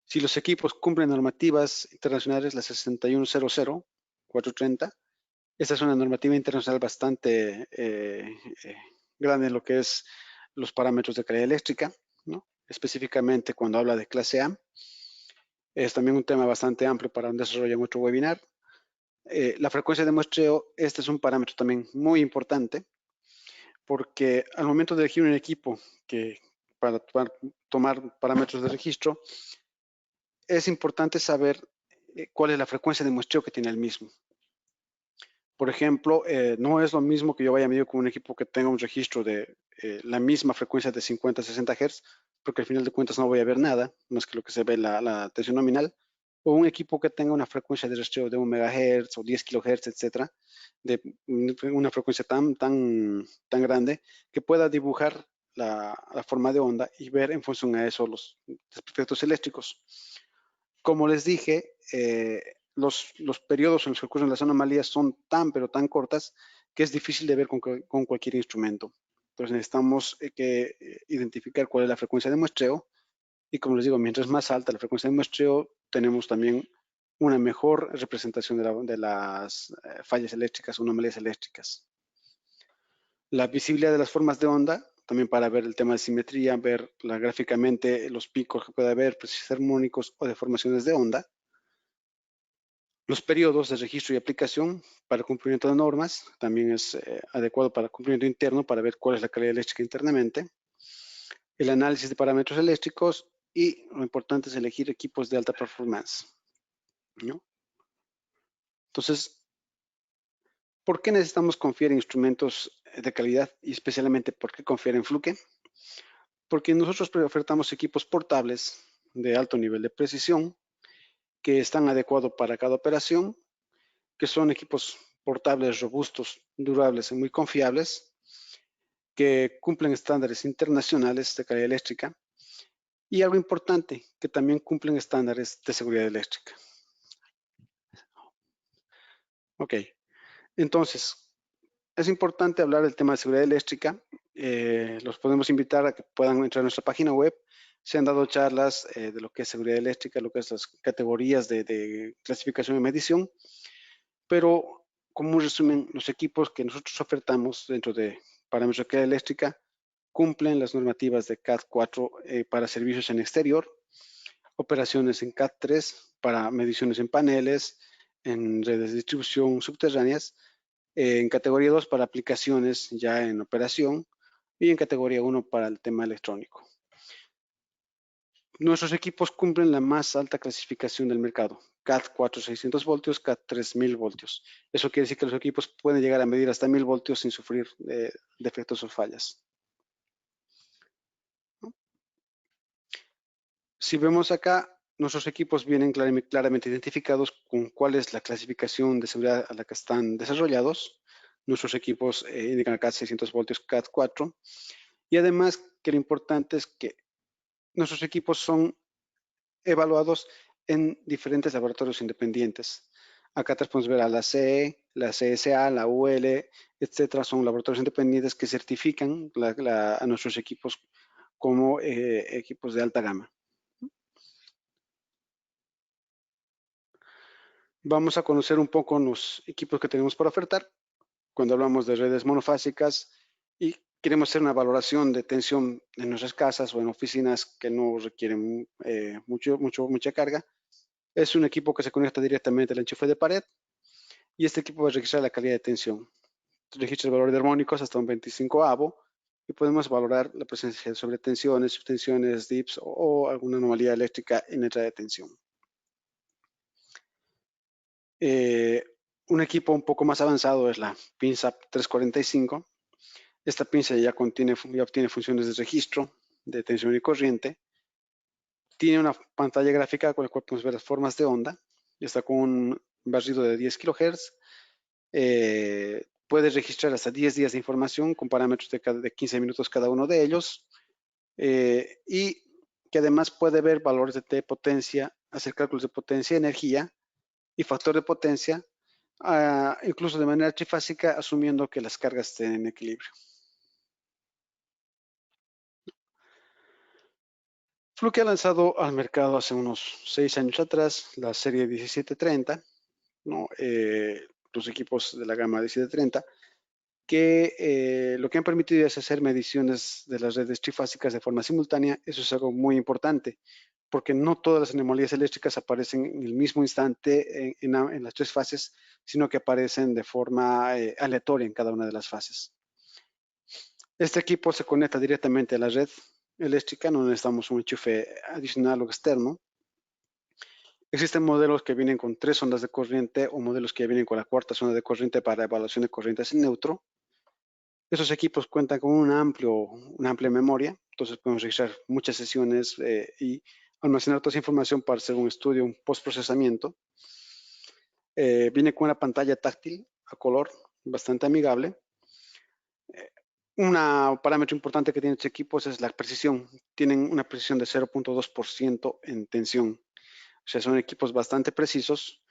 si los equipos cumplen normativas internacionales, la 6100-430, esta es una normativa internacional bastante grande en lo que es los parámetros de calidad eléctrica, ¿no? Específicamente cuando habla de clase A. Es también un tema bastante amplio para un desarrollo en otro webinar. La frecuencia de muestreo, este es un parámetro también muy importante, porque al momento de elegir un equipo que para tomar parámetros de registro, es importante saber cuál es la frecuencia de muestreo que tiene el mismo. Por ejemplo, no es lo mismo que yo vaya a medir con un equipo que tenga un registro de la misma frecuencia de 50-60 Hz, porque al final de cuentas no voy a ver nada, más que lo que se ve la tensión nominal, o un equipo que tenga una frecuencia de rastreo de 1 MHz o 10 kHz, etcétera, de una frecuencia tan grande que pueda dibujar la forma de onda y ver en función a eso los efectos eléctricos. Como les dije, los periodos en los que ocurren las anomalías son pero tan cortas que es difícil de ver con cualquier instrumento. Entonces necesitamos identificar cuál es la frecuencia de muestreo y, como les digo, mientras más alta la frecuencia de muestreo, tenemos también una mejor representación de las fallas eléctricas o anomalías eléctricas. La visibilidad de las formas de onda, también para ver el tema de simetría, ver gráficamente los picos que puede haber, precisos armónicos o deformaciones de onda. Los periodos de registro y aplicación para el cumplimiento de normas, también es adecuado para el cumplimiento interno para ver cuál es la calidad eléctrica internamente. El análisis de parámetros eléctricos y lo importante es elegir equipos de alta performance, ¿no? Entonces, ¿por qué necesitamos confiar en instrumentos de calidad y especialmente por qué confiar en Fluke? Porque nosotros ofertamos equipos portables de alto nivel de precisión que están adecuados para cada operación, que son equipos portables, robustos, durables y muy confiables, que cumplen estándares internacionales de calidad eléctrica y algo importante, que también cumplen estándares de seguridad eléctrica. Ok, entonces, es importante hablar del tema de seguridad eléctrica. Los podemos invitar a que puedan entrar a nuestra página web. Se han dado charlas de lo que es seguridad eléctrica, lo que es las categorías de clasificación y medición, pero como un resumen, los equipos que nosotros ofertamos dentro de parámetros de calidad eléctrica cumplen las normativas de CAD 4 para servicios en exterior, operaciones en CAD 3 para mediciones en paneles, en redes de distribución subterráneas, en categoría 2 para aplicaciones ya en operación y en categoría 1 para el tema electrónico. Nuestros equipos cumplen la más alta clasificación del mercado, CAD 4600 voltios, CAD 3000 voltios. Eso quiere decir que los equipos pueden llegar a medir hasta 1000 voltios sin sufrir defectos o fallas. Si vemos acá, nuestros equipos vienen claramente identificados con cuál es la clasificación de seguridad a la que están desarrollados. Nuestros equipos indican CAD 600 voltios, CAD 4. Y además que lo importante es que nuestros equipos son evaluados en diferentes laboratorios independientes. Acá te podemos ver a la CE, la CSA, la UL, etcétera. Son laboratorios independientes que certifican a nuestros equipos como equipos de alta gama. Vamos a conocer un poco los equipos que tenemos para ofertar cuando hablamos de redes monofásicas y queremos hacer una valoración de tensión en nuestras casas o en oficinas que no requieren mucha carga. Es un equipo que se conecta directamente al enchufe de pared y este equipo va a registrar la calidad de tensión. Registra el valor de armónicos hasta un 25avo y podemos valorar la presencia de sobretensiones, subtensiones, dips o alguna anomalía eléctrica en entrada de tensión. Un equipo un poco más avanzado es la pinza 345. Esta pinza ya obtiene funciones de registro de tensión y corriente. Tiene una pantalla gráfica con la cual podemos ver las formas de onda. Está con un barrido de 10 kHz. Puede registrar hasta 10 días de información con parámetros de 15 minutos cada uno de ellos. y que además puede ver valores de potencia, hacer cálculos de potencia, energía y factor de potencia, incluso de manera trifásica, asumiendo que las cargas estén en equilibrio. Fluke ha lanzado al mercado hace unos 6 años atrás la serie 1730, ¿no? Los equipos de la gama 1730, que lo que han permitido es hacer mediciones de las redes trifásicas de forma simultánea. Eso es algo muy importante, porque no todas las anomalías eléctricas aparecen en el mismo instante en las 3 fases, sino que aparecen de forma aleatoria en cada una de las fases. Este equipo se conecta directamente a la red eléctrica, no necesitamos un enchufe adicional o externo. Existen modelos que vienen con 3 ondas de corriente o modelos que vienen con la 4ª zona de corriente para evaluación de corrientes en neutro. Esos equipos cuentan con una amplia memoria, entonces podemos registrar muchas sesiones y almacenar toda esa información para hacer un estudio, un postprocesamiento. Viene con una pantalla táctil a color bastante amigable. Un parámetro importante que tienen estos equipos es la precisión. Tienen una precisión de 0.2% en tensión. O sea, son equipos bastante precisos.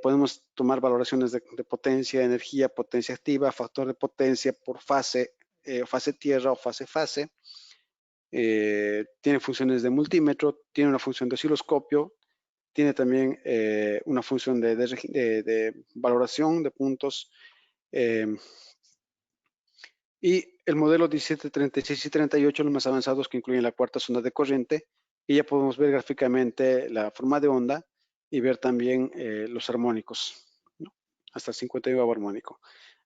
Podemos tomar valoraciones de potencia, energía, potencia activa, factor de potencia por fase, fase tierra o fase. Tiene funciones de multímetro, tiene una función de osciloscopio, tiene también una función de valoración de puntos. Y el modelo 1736 y 38, los más avanzados, que incluyen la 4ª zona de corriente, y ya podemos ver gráficamente la forma de onda y ver también los armónicos, ¿no? Hasta el 51 armónico.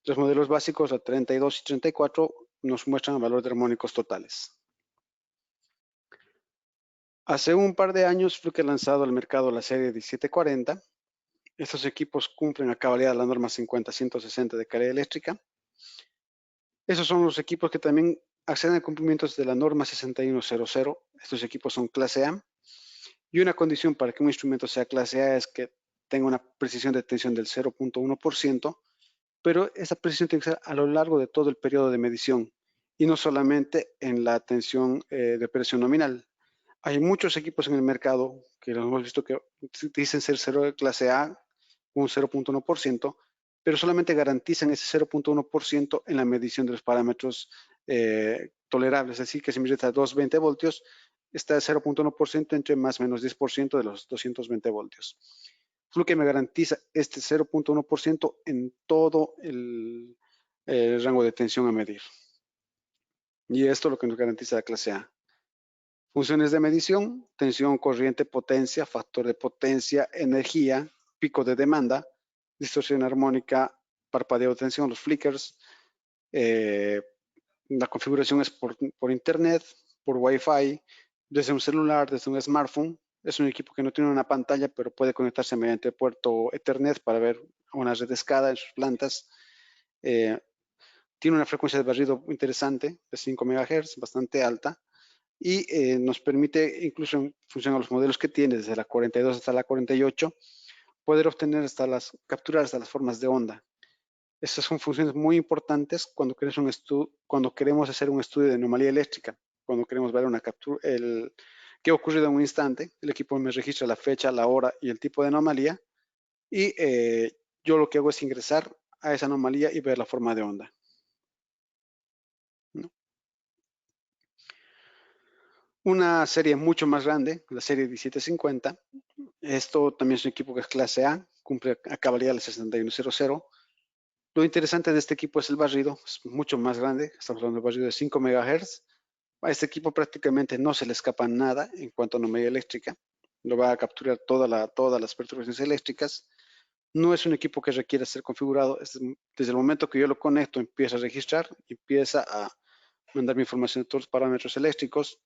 Los modelos básicos, a 32 y 34, nos muestran el valor de armónicos totales. Hace un par de años Fluke ha lanzado al mercado la serie 1740. Estos equipos cumplen a cabalidad la norma 50-160 de carga eléctrica. Esos son los equipos que también acceden a cumplimientos de la norma 6100. Estos equipos son clase A. Y una condición para que un instrumento sea clase A es que tenga una precisión de tensión del 0.1%, pero esa precisión tiene que ser a lo largo de todo el periodo de medición y no solamente en la tensión de presión nominal. Hay muchos equipos en el mercado que los hemos visto que dicen ser 0 de clase A, un 0.1%, pero solamente garantizan ese 0.1% en la medición de los parámetros tolerables. Es decir, que si mi red está a 220 voltios, está a 0.1% entre más o menos 10% de los 220 voltios. Fluke me garantiza este 0.1% en todo el rango de tensión a medir. Y esto es lo que nos garantiza la clase A. Funciones de medición: tensión, corriente, potencia, factor de potencia, energía, pico de demanda, distorsión armónica, parpadeo de tensión, los flickers. La configuración es por internet, por Wi-Fi, desde un celular, desde un smartphone. Es un equipo que no tiene una pantalla, pero puede conectarse mediante puerto Ethernet para ver una red de SCADA en sus plantas. Tiene una frecuencia de barrido interesante, de 5 MHz, bastante alta. Y nos permite, incluso en función a los modelos que tiene, desde la 42 hasta la 48, poder obtener capturar hasta las formas de onda. Estas son funciones muy importantes cuando queremos hacer un estudio de anomalía eléctrica, cuando queremos ver una captura, qué ha ocurrido en un instante. El equipo me registra la fecha, la hora y el tipo de anomalía, y yo lo que hago es ingresar a esa anomalía y ver la forma de onda, ¿no? Una serie mucho más grande, la serie 1750. Esto también es un equipo que es clase A, cumple a cabalidad el 6100. Lo interesante de este equipo es el barrido, es mucho más grande. Estamos hablando de barrido de 5 MHz. A este equipo prácticamente no se le escapa nada en cuanto a anomalía eléctrica. Lo va a capturar todas las perturbaciones eléctricas. No es un equipo que requiera ser configurado. Desde el momento que yo lo conecto, empieza a registrar, empieza a mandar mi información de todos los parámetros eléctricos.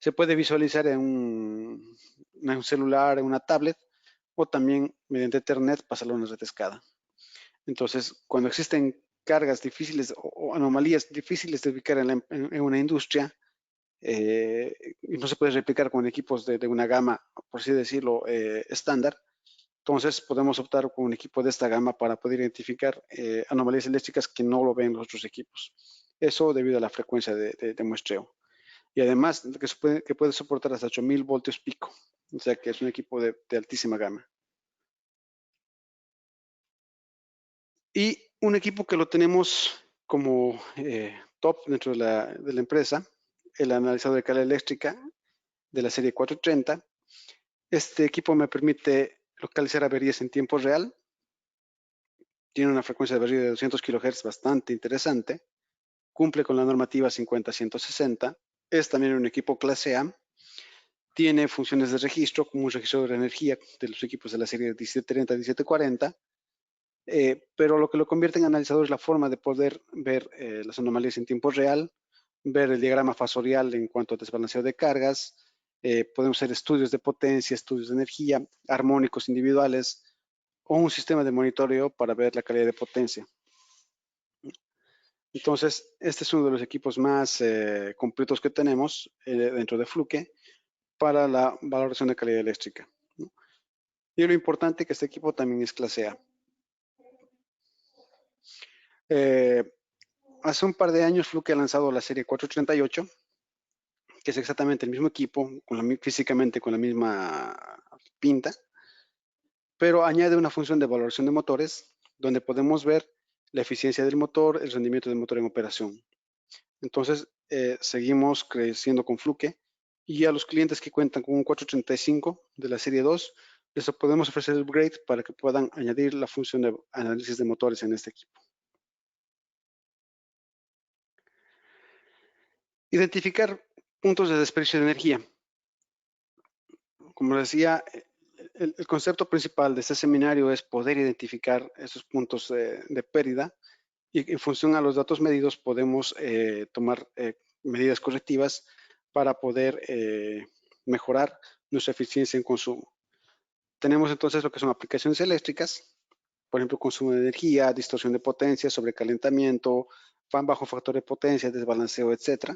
Se puede visualizar en un celular, en una tablet, o también mediante Ethernet pasarlo a una red de SCADA. Entonces, cuando existen cargas difíciles o anomalías difíciles de ubicar en una industria, y no se puede replicar con equipos de una gama, por así decirlo, estándar, entonces podemos optar con un equipo de esta gama para poder identificar anomalías eléctricas que no lo ven los otros equipos. Eso debido a la frecuencia de muestreo. y además que puede soportar hasta 8000 voltios pico. O sea que es un equipo de altísima gama. Y un equipo que lo tenemos como top dentro de la empresa, el analizador de calidad eléctrica de la serie 430. Este equipo me permite localizar averías en tiempo real. Tiene una frecuencia de avería de 200 kHz bastante interesante. Cumple con la normativa 50-160. Es también un equipo clase A. Tiene funciones de registro como un registrador de energía de los equipos de la serie 1730-1740. Pero lo que lo convierte en analizador es la forma de poder ver las anomalías en tiempo real, ver el diagrama fasorial en cuanto a desbalanceo de cargas, podemos hacer estudios de potencia, estudios de energía, armónicos individuales o un sistema de monitoreo para ver la calidad de potencia. Entonces, este es uno de los equipos más completos que tenemos dentro de Fluke para la valoración de calidad eléctrica, ¿no? Y lo importante es que este equipo también es clase A. Hace un par de años Fluke ha lanzado la serie 438, que es exactamente el mismo equipo, físicamente con la misma pinta, pero añade una función de valoración de motores, donde podemos ver la eficiencia del motor, el rendimiento del motor en operación. Entonces, seguimos creciendo con Fluke, y a los clientes que cuentan con un 435 de la serie 2, les podemos ofrecer el upgrade para que puedan añadir la función de análisis de motores en este equipo. Identificar puntos de desperdicio de energía. Como decía, el concepto principal de este seminario es poder identificar esos puntos de pérdida, y en función a los datos medidos podemos tomar medidas correctivas para poder mejorar nuestra eficiencia en consumo. Tenemos entonces lo que son aplicaciones eléctricas, por ejemplo, consumo de energía, distorsión de potencia, sobrecalentamiento, fan bajo factor de potencia, desbalanceo, etc.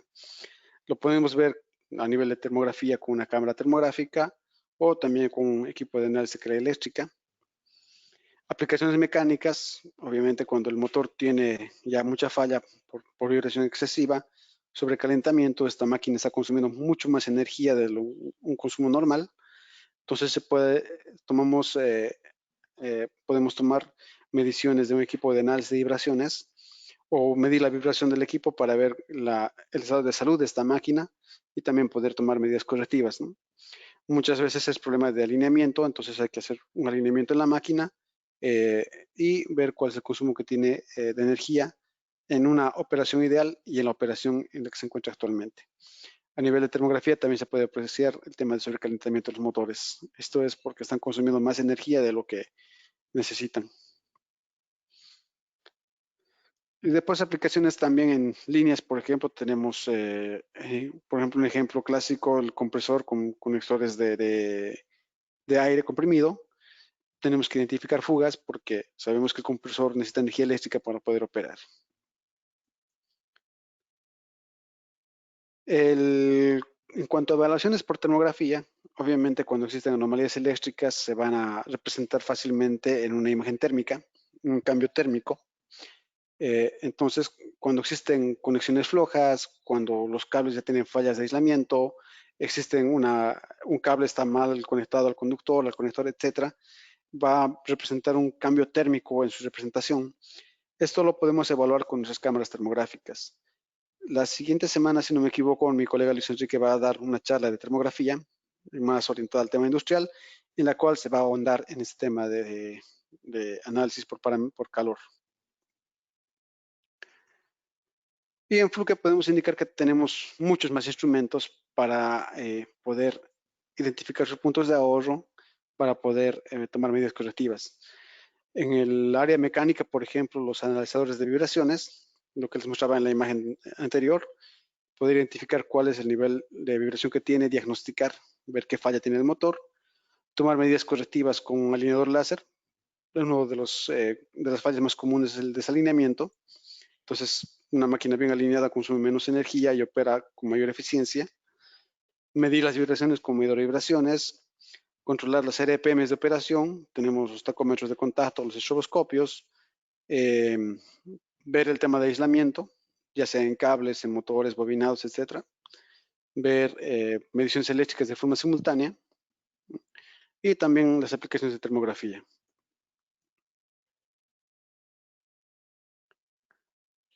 Lo podemos ver a nivel de termografía con una cámara termográfica o también con un equipo de análisis de calidad eléctrica. Aplicaciones mecánicas, obviamente cuando el motor tiene ya mucha falla por vibración excesiva, sobrecalentamiento, esta máquina está consumiendo mucho más energía de un consumo normal. Entonces podemos tomar mediciones de un equipo de análisis de vibraciones o medir la vibración del equipo para ver el estado de salud de esta máquina y también poder tomar medidas correctivas, ¿no? Muchas veces es problema de alineamiento, entonces hay que hacer un alineamiento en la máquina y ver cuál es el consumo que tiene de energía en una operación ideal y en la operación en la que se encuentra actualmente. A nivel de termografía también se puede apreciar el tema del sobrecalentamiento de los motores. Esto es porque están consumiendo más energía de lo que necesitan. Y después aplicaciones también en líneas, por ejemplo, tenemos, por ejemplo, un ejemplo clásico, el compresor con conectores de aire comprimido. Tenemos que identificar fugas porque sabemos que el compresor necesita energía eléctrica para poder operar. En cuanto a evaluaciones por termografía, obviamente cuando existen anomalías eléctricas se van a representar fácilmente en una imagen térmica, un cambio térmico. Entonces, cuando existen conexiones flojas, cuando los cables ya tienen fallas de aislamiento, un cable está mal conectado al conector, etcétera, va a representar un cambio térmico en su representación. Esto lo podemos evaluar con nuestras cámaras termográficas. La siguiente semana, si no me equivoco, mi colega Luis Enrique va a dar una charla de termografía más orientada al tema industrial, en la cual se va a ahondar en este tema de análisis por calor. Y en Fluke podemos indicar que tenemos muchos más instrumentos para poder identificar sus puntos de ahorro, para poder tomar medidas correctivas. En el área mecánica, por ejemplo, los analizadores de vibraciones, lo que les mostraba en la imagen anterior, poder identificar cuál es el nivel de vibración que tiene, diagnosticar, ver qué falla tiene el motor, tomar medidas correctivas con un alineador láser. Uno de las fallas más comunes es el desalineamiento. Entonces, una máquina bien alineada consume menos energía y opera con mayor eficiencia. Medir las vibraciones con medidor de vibraciones, controlar las RPMs de operación, tenemos los tacómetros de contacto, los estroboscopios, ver el tema de aislamiento, ya sea en cables, en motores, bobinados, etc. ver mediciones eléctricas de forma simultánea y también las aplicaciones de termografía.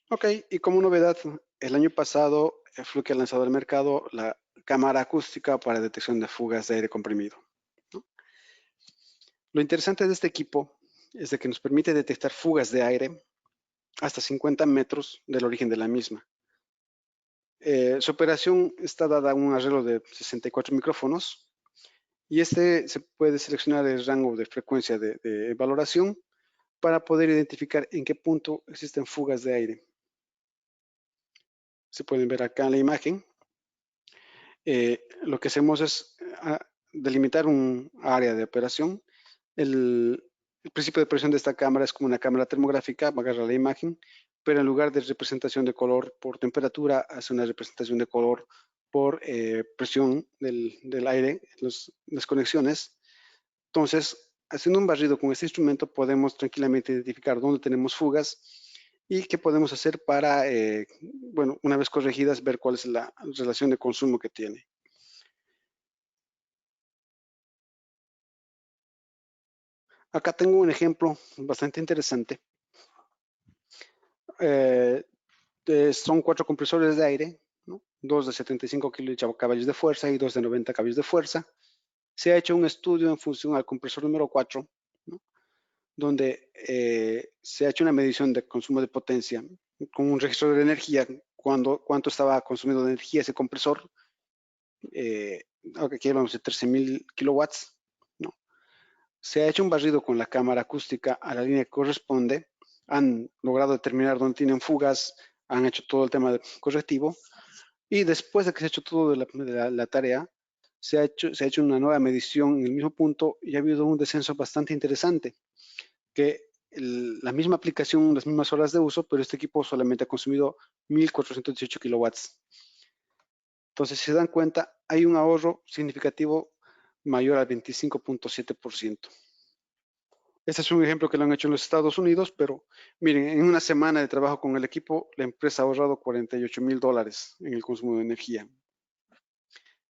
Ok, y como novedad, el año pasado Fluke ha lanzado al mercado la cámara acústica para detección de fugas de aire comprimido, ¿no? Lo interesante de este equipo es de que nos permite detectar fugas de aire hasta 50 metros del origen de la misma. Su operación está dada a un arreglo de 64 micrófonos y este se puede seleccionar el rango de frecuencia de valoración para poder identificar en qué punto existen fugas de aire. Se pueden ver acá en la imagen. Lo que hacemos es delimitar un área de operación. El principio de operación de esta cámara es como una cámara termográfica, agarra la imagen, pero en lugar de representación de color por temperatura, hace una representación de color por presión del aire, las conexiones. Entonces, haciendo un barrido con este instrumento, podemos tranquilamente identificar dónde tenemos fugas y qué podemos hacer para, bueno, una vez corregidas, ver cuál es la relación de consumo que tiene. Acá tengo un ejemplo bastante interesante. Son 4 compresores de aire, ¿no? 2 de 75 caballos de fuerza y 2 de 90 caballos de fuerza. Se ha hecho un estudio en función al compresor número 4, ¿no? Donde se ha hecho una medición de consumo de potencia con un registro de energía, cuánto estaba consumiendo de energía ese compresor. Aquí hablamos de 13.000 kilowatts, ¿no? Se ha hecho un barrido con la cámara acústica a la línea que corresponde, han logrado determinar dónde tienen fugas, han hecho todo el tema correctivo y después de que se ha hecho todo la tarea, se ha hecho una nueva medición en el mismo punto y ha habido un descenso bastante interesante, que la misma aplicación, las mismas horas de uso, pero este equipo solamente ha consumido 1.418 kilowatts. Entonces, si se dan cuenta, hay un ahorro significativo mayor al 25.7%. Este es un ejemplo que lo han hecho en los Estados Unidos, pero miren, en una semana de trabajo con el equipo, la empresa ha ahorrado $48,000 en el consumo de energía.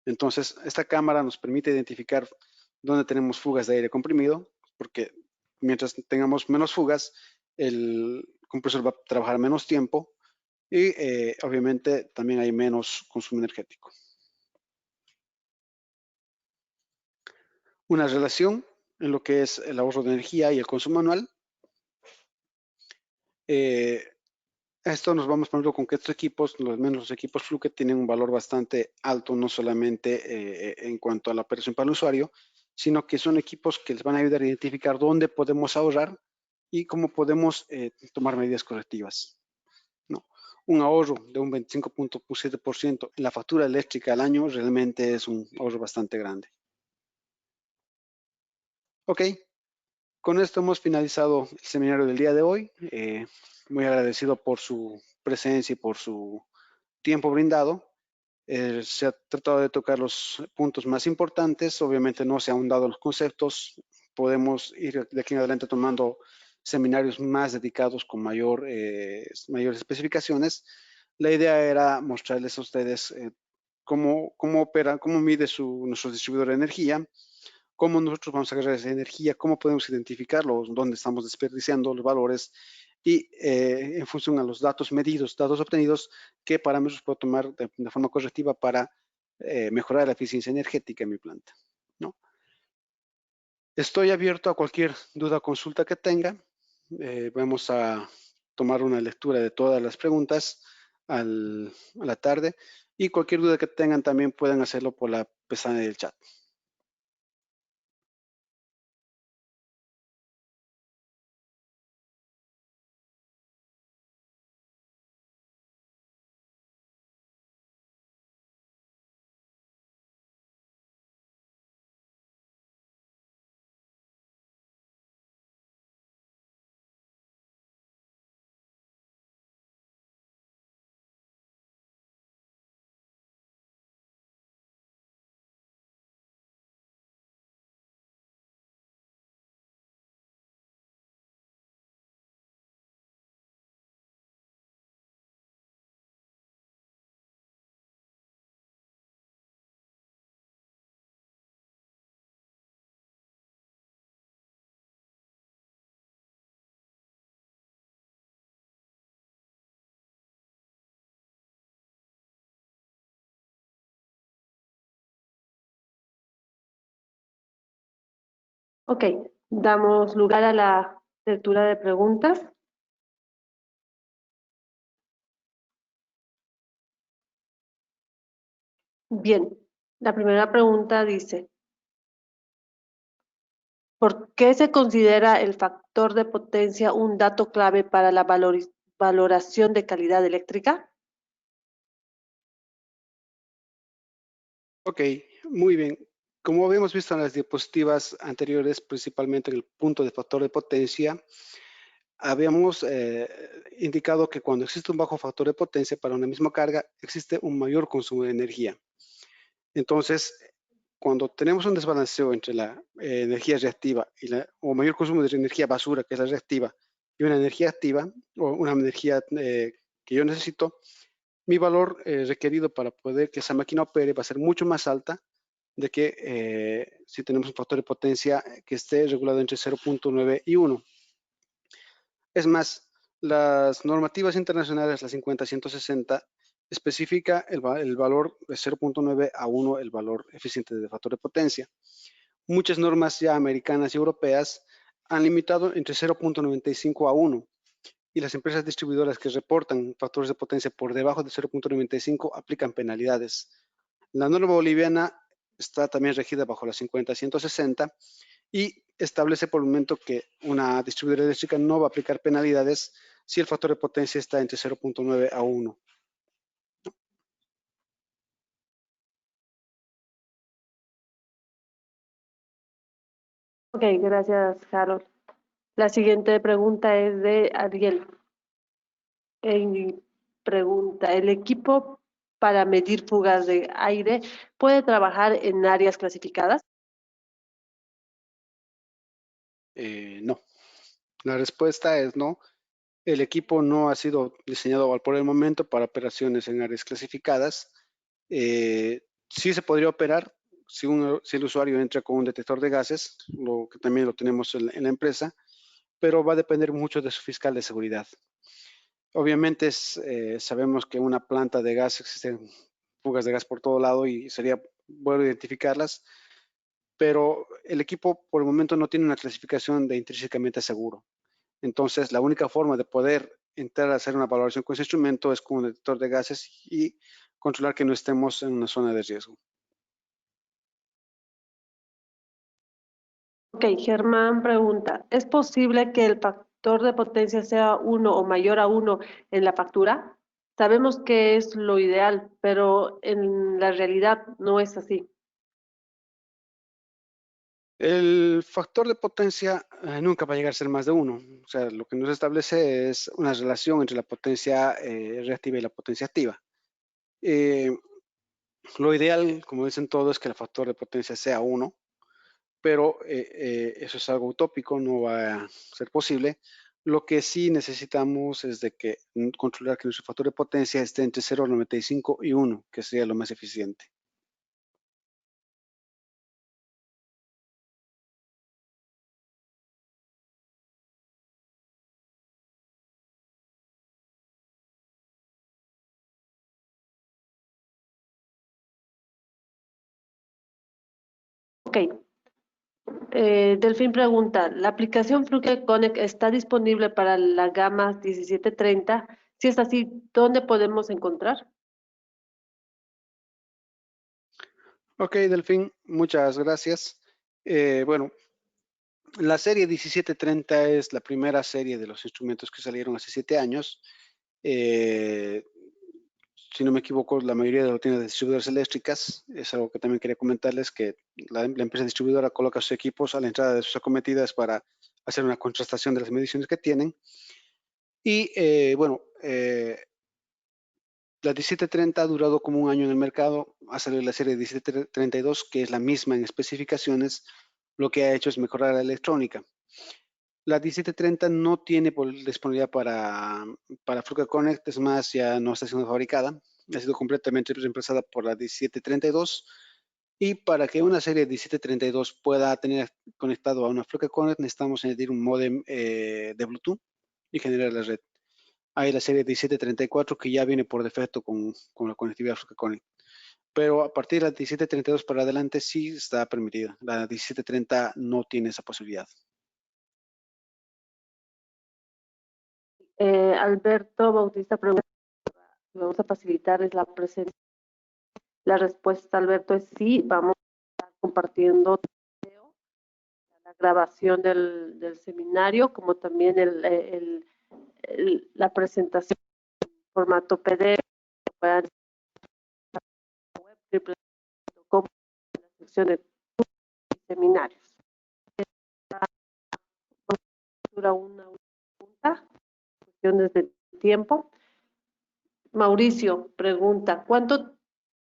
Entonces, esta cámara nos permite identificar dónde tenemos fugas de aire comprimido, porque mientras tengamos menos fugas, el compresor va a trabajar menos tiempo y obviamente también hay menos consumo energético. Una relación en lo que es el ahorro de energía y el consumo anual. Esto nos vamos, por ejemplo, con que estos equipos, al menos los equipos Fluke, tienen un valor bastante alto, no solamente en cuanto a la operación para el usuario, sino que son equipos que les van a ayudar a identificar dónde podemos ahorrar y cómo podemos tomar medidas correctivas, ¿no? Un ahorro de un 25.7% en la factura eléctrica al año realmente es un ahorro bastante grande. Ok, con esto hemos finalizado el seminario del día de hoy. Muy agradecido por su presencia y por su tiempo brindado. Se ha tratado de tocar los puntos más importantes. Obviamente no se han ahondado los conceptos. Podemos ir de aquí en adelante tomando seminarios más dedicados con mayores especificaciones. La idea era mostrarles a ustedes cómo opera, cómo mide nuestro distribuidor de energía, cómo nosotros vamos a agarrar esa energía, cómo podemos identificarlo, dónde estamos desperdiciando los valores y en función a los datos medidos, datos obtenidos, qué parámetros puedo tomar de forma correctiva para mejorar la eficiencia energética en mi planta, ¿no? Estoy abierto a cualquier duda o consulta que tenga. Vamos a tomar una lectura de todas las preguntas a la tarde y cualquier duda que tengan también pueden hacerlo por la pestaña del chat. Ok, damos lugar a la lectura de preguntas. Bien, la primera pregunta dice, ¿por qué se considera el factor de potencia un dato clave para la valoración de calidad eléctrica? Ok, muy bien. Como habíamos visto en las diapositivas anteriores, principalmente en el punto de factor de potencia, habíamos indicado que cuando existe un bajo factor de potencia para una misma carga, existe un mayor consumo de energía. Entonces, cuando tenemos un desbalanceo entre la energía reactiva o mayor consumo de energía basura, que es la reactiva, y una energía activa o una energía que yo necesito, mi valor requerido para poder que esa máquina opere va a ser mucho más alta de que si tenemos un factor de potencia que esté regulado entre 0.9 y 1. Es más, las normativas internacionales, la 50-160, especifica el valor de 0.9 a 1, el valor eficiente de factor de potencia. Muchas normas ya americanas y europeas han limitado entre 0.95 a 1 y las empresas distribuidoras que reportan factores de potencia por debajo de 0.95 aplican penalidades. La norma boliviana está también regida bajo la 50-160 y establece por el momento que una distribuidora eléctrica no va a aplicar penalidades si el factor de potencia está entre 0.9 a 1. Ok, gracias, Harold. La siguiente pregunta es de Ariel. Pregunta, ¿el equipo para medir fugas de aire puede trabajar en áreas clasificadas? No. La respuesta es no. El equipo no ha sido diseñado por el momento para operaciones en áreas clasificadas. Sí se podría operar si el usuario entra con un detector de gases, lo que también lo tenemos en la empresa, pero va a depender mucho de su fiscal de seguridad. Obviamente sabemos que en una planta de gas existen fugas de gas por todo lado y sería bueno identificarlas, pero el equipo por el momento no tiene una clasificación de intrínsecamente seguro. Entonces, la única forma de poder entrar a hacer una valoración con ese instrumento es con un detector de gases y controlar que no estemos en una zona de riesgo. Ok, Germán pregunta, ¿es posible que el factor de potencia sea 1 o mayor a 1 en la factura? Sabemos que es lo ideal, pero en la realidad no es así. El factor de potencia nunca va a llegar a ser más de 1. O sea, lo que nos establece es una relación entre la potencia reactiva y la potencia activa. Lo ideal, como dicen todos, es que el factor de potencia sea 1, pero eso es algo utópico, no va a ser posible. Lo que sí necesitamos es de que controlar que nuestro factor de potencia esté entre 0,95 y 1, que sería lo más eficiente. Ok, Delfín pregunta, ¿la aplicación Fluke Connect está disponible para la gama 1730? Si es así, ¿dónde podemos encontrar? Ok, Delfín, muchas gracias. Bueno, la serie 1730 es la primera serie de los instrumentos que salieron hace 7 años. Eh, si no me equivoco, la mayoría de lo tiene de distribuidoras eléctricas. Es algo que también quería comentarles, que la empresa distribuidora coloca sus equipos a la entrada de sus acometidas para hacer una contrastación de las mediciones que tienen. Y bueno, la 1730 ha durado como un año en el mercado, ha salido la serie 1732, que es la misma en especificaciones, lo que ha hecho es mejorar la electrónica. La 1730 no tiene disponibilidad para Fluke Connect, es más, ya no está siendo fabricada, ha sido completamente reemplazada por la 1732. Y para que una serie 1732 pueda tener conectado a una Fluke Connect, necesitamos añadir un módem de Bluetooth y generar la red. Hay la serie 1734 que ya viene por defecto con la conectividad Fluke Connect. pero a partir de la 1732 para adelante sí está permitida. La 1730 no tiene esa posibilidad. Alberto Bautista pregunta, vamos a facilitarles la presentación. La respuesta, Alberto, es sí, vamos a estar compartiendo la grabación del seminario, como también la presentación en formato PDF. Puedan web, en la sección de seminarios. Dura una pregunta, cuestiones de tiempo. Mauricio pregunta, ¿cuánto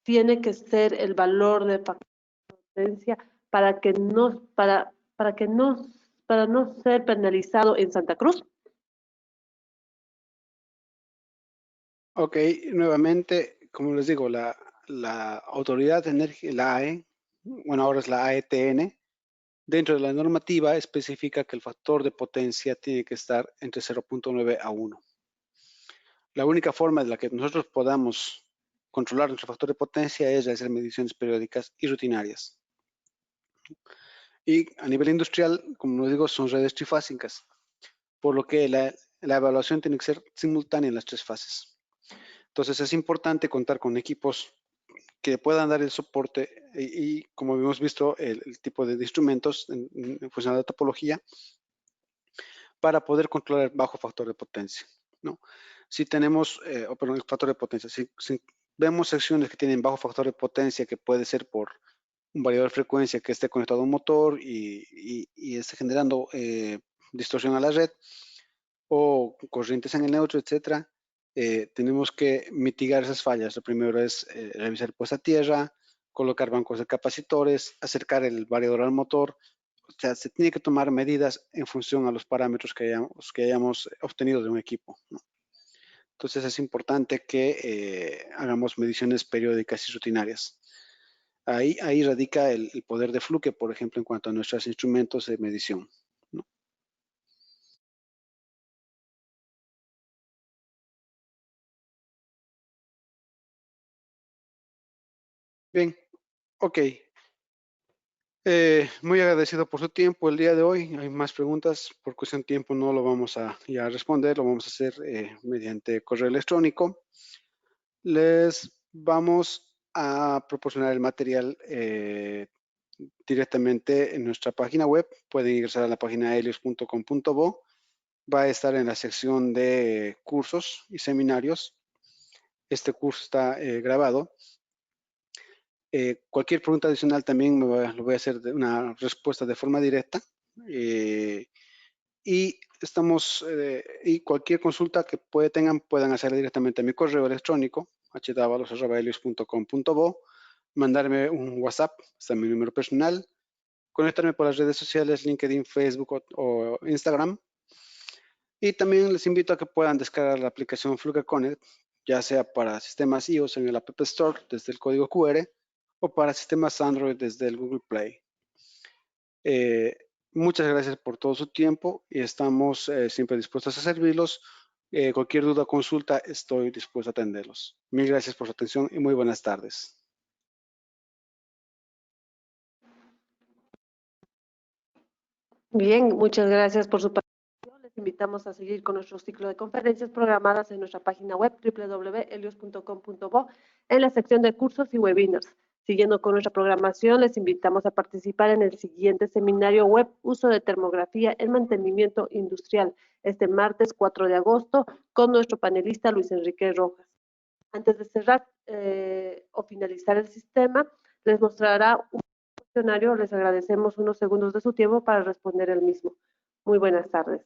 tiene que ser el valor de factor de potencia para no ser penalizado en Santa Cruz? Ok, nuevamente, como les digo, la Autoridad de Energía, la AE, bueno, ahora es la AETN, dentro de la normativa especifica que el factor de potencia tiene que estar entre 0.9 a 1. La única forma de la que nosotros podamos controlar nuestro factor de potencia es hacer mediciones periódicas y rutinarias. Y a nivel industrial, como les digo, son redes trifásicas, por lo que la evaluación tiene que ser simultánea en las tres fases. Entonces es importante contar con equipos que puedan dar el soporte y como hemos visto, el tipo de instrumentos en función de la topología para poder controlar el bajo factor de potencia, ¿no? Si tenemos, perdón, el factor de potencia, si vemos secciones que tienen bajo factor de potencia, que puede ser por un variador de frecuencia que esté conectado a un motor y esté generando distorsión a la red, o corrientes en el neutro, etcétera, tenemos que mitigar esas fallas. Lo primero es revisar puesta a tierra, colocar bancos de capacitores, acercar el variador al motor. O sea, se tiene que tomar medidas en función a los parámetros que hayamos obtenido de un equipo, ¿no? Entonces es importante que hagamos mediciones periódicas y rutinarias. Ahí radica el poder de Fluke, por ejemplo, en cuanto a nuestros instrumentos de medición, ¿no? Bien, ok. Muy agradecido por su tiempo el día de hoy. Hay más preguntas. Por cuestión de tiempo no lo vamos a ya responder, lo vamos a hacer mediante correo electrónico. Les vamos a proporcionar el material directamente en nuestra página web. Pueden ingresar a la página helios.com.bo. Va a estar en la sección de cursos y seminarios. Este curso está grabado. Cualquier pregunta adicional también lo voy a hacer de una respuesta de forma directa. Y cualquier consulta que tengan, puedan hacer directamente a mi correo electrónico, hdavalos@helios.com.bo, mandarme un WhatsApp, está mi número personal, conectarme por las redes sociales, LinkedIn, Facebook o Instagram. Y también les invito a que puedan descargar la aplicación Fluke Connect, ya sea para sistemas iOS en el App Store desde el código QR o para sistemas Android desde el Google Play. Muchas gracias por todo su tiempo y estamos siempre dispuestos a servirlos. Cualquier duda o consulta, estoy dispuesto a atenderlos. Mil gracias por su atención y muy buenas tardes. Bien, muchas gracias por su participación. Les invitamos a seguir con nuestro ciclo de conferencias programadas en nuestra página web www.helios.com.bo en la sección de cursos y webinars. Siguiendo con nuestra programación, les invitamos a participar en el siguiente seminario web Uso de termografía en mantenimiento industrial, este martes 4 de agosto, con nuestro panelista Luis Enrique Rojas. Antes de cerrar o finalizar el sistema, les mostrará un cuestionario. Les agradecemos unos segundos de su tiempo para responder el mismo. Muy buenas tardes.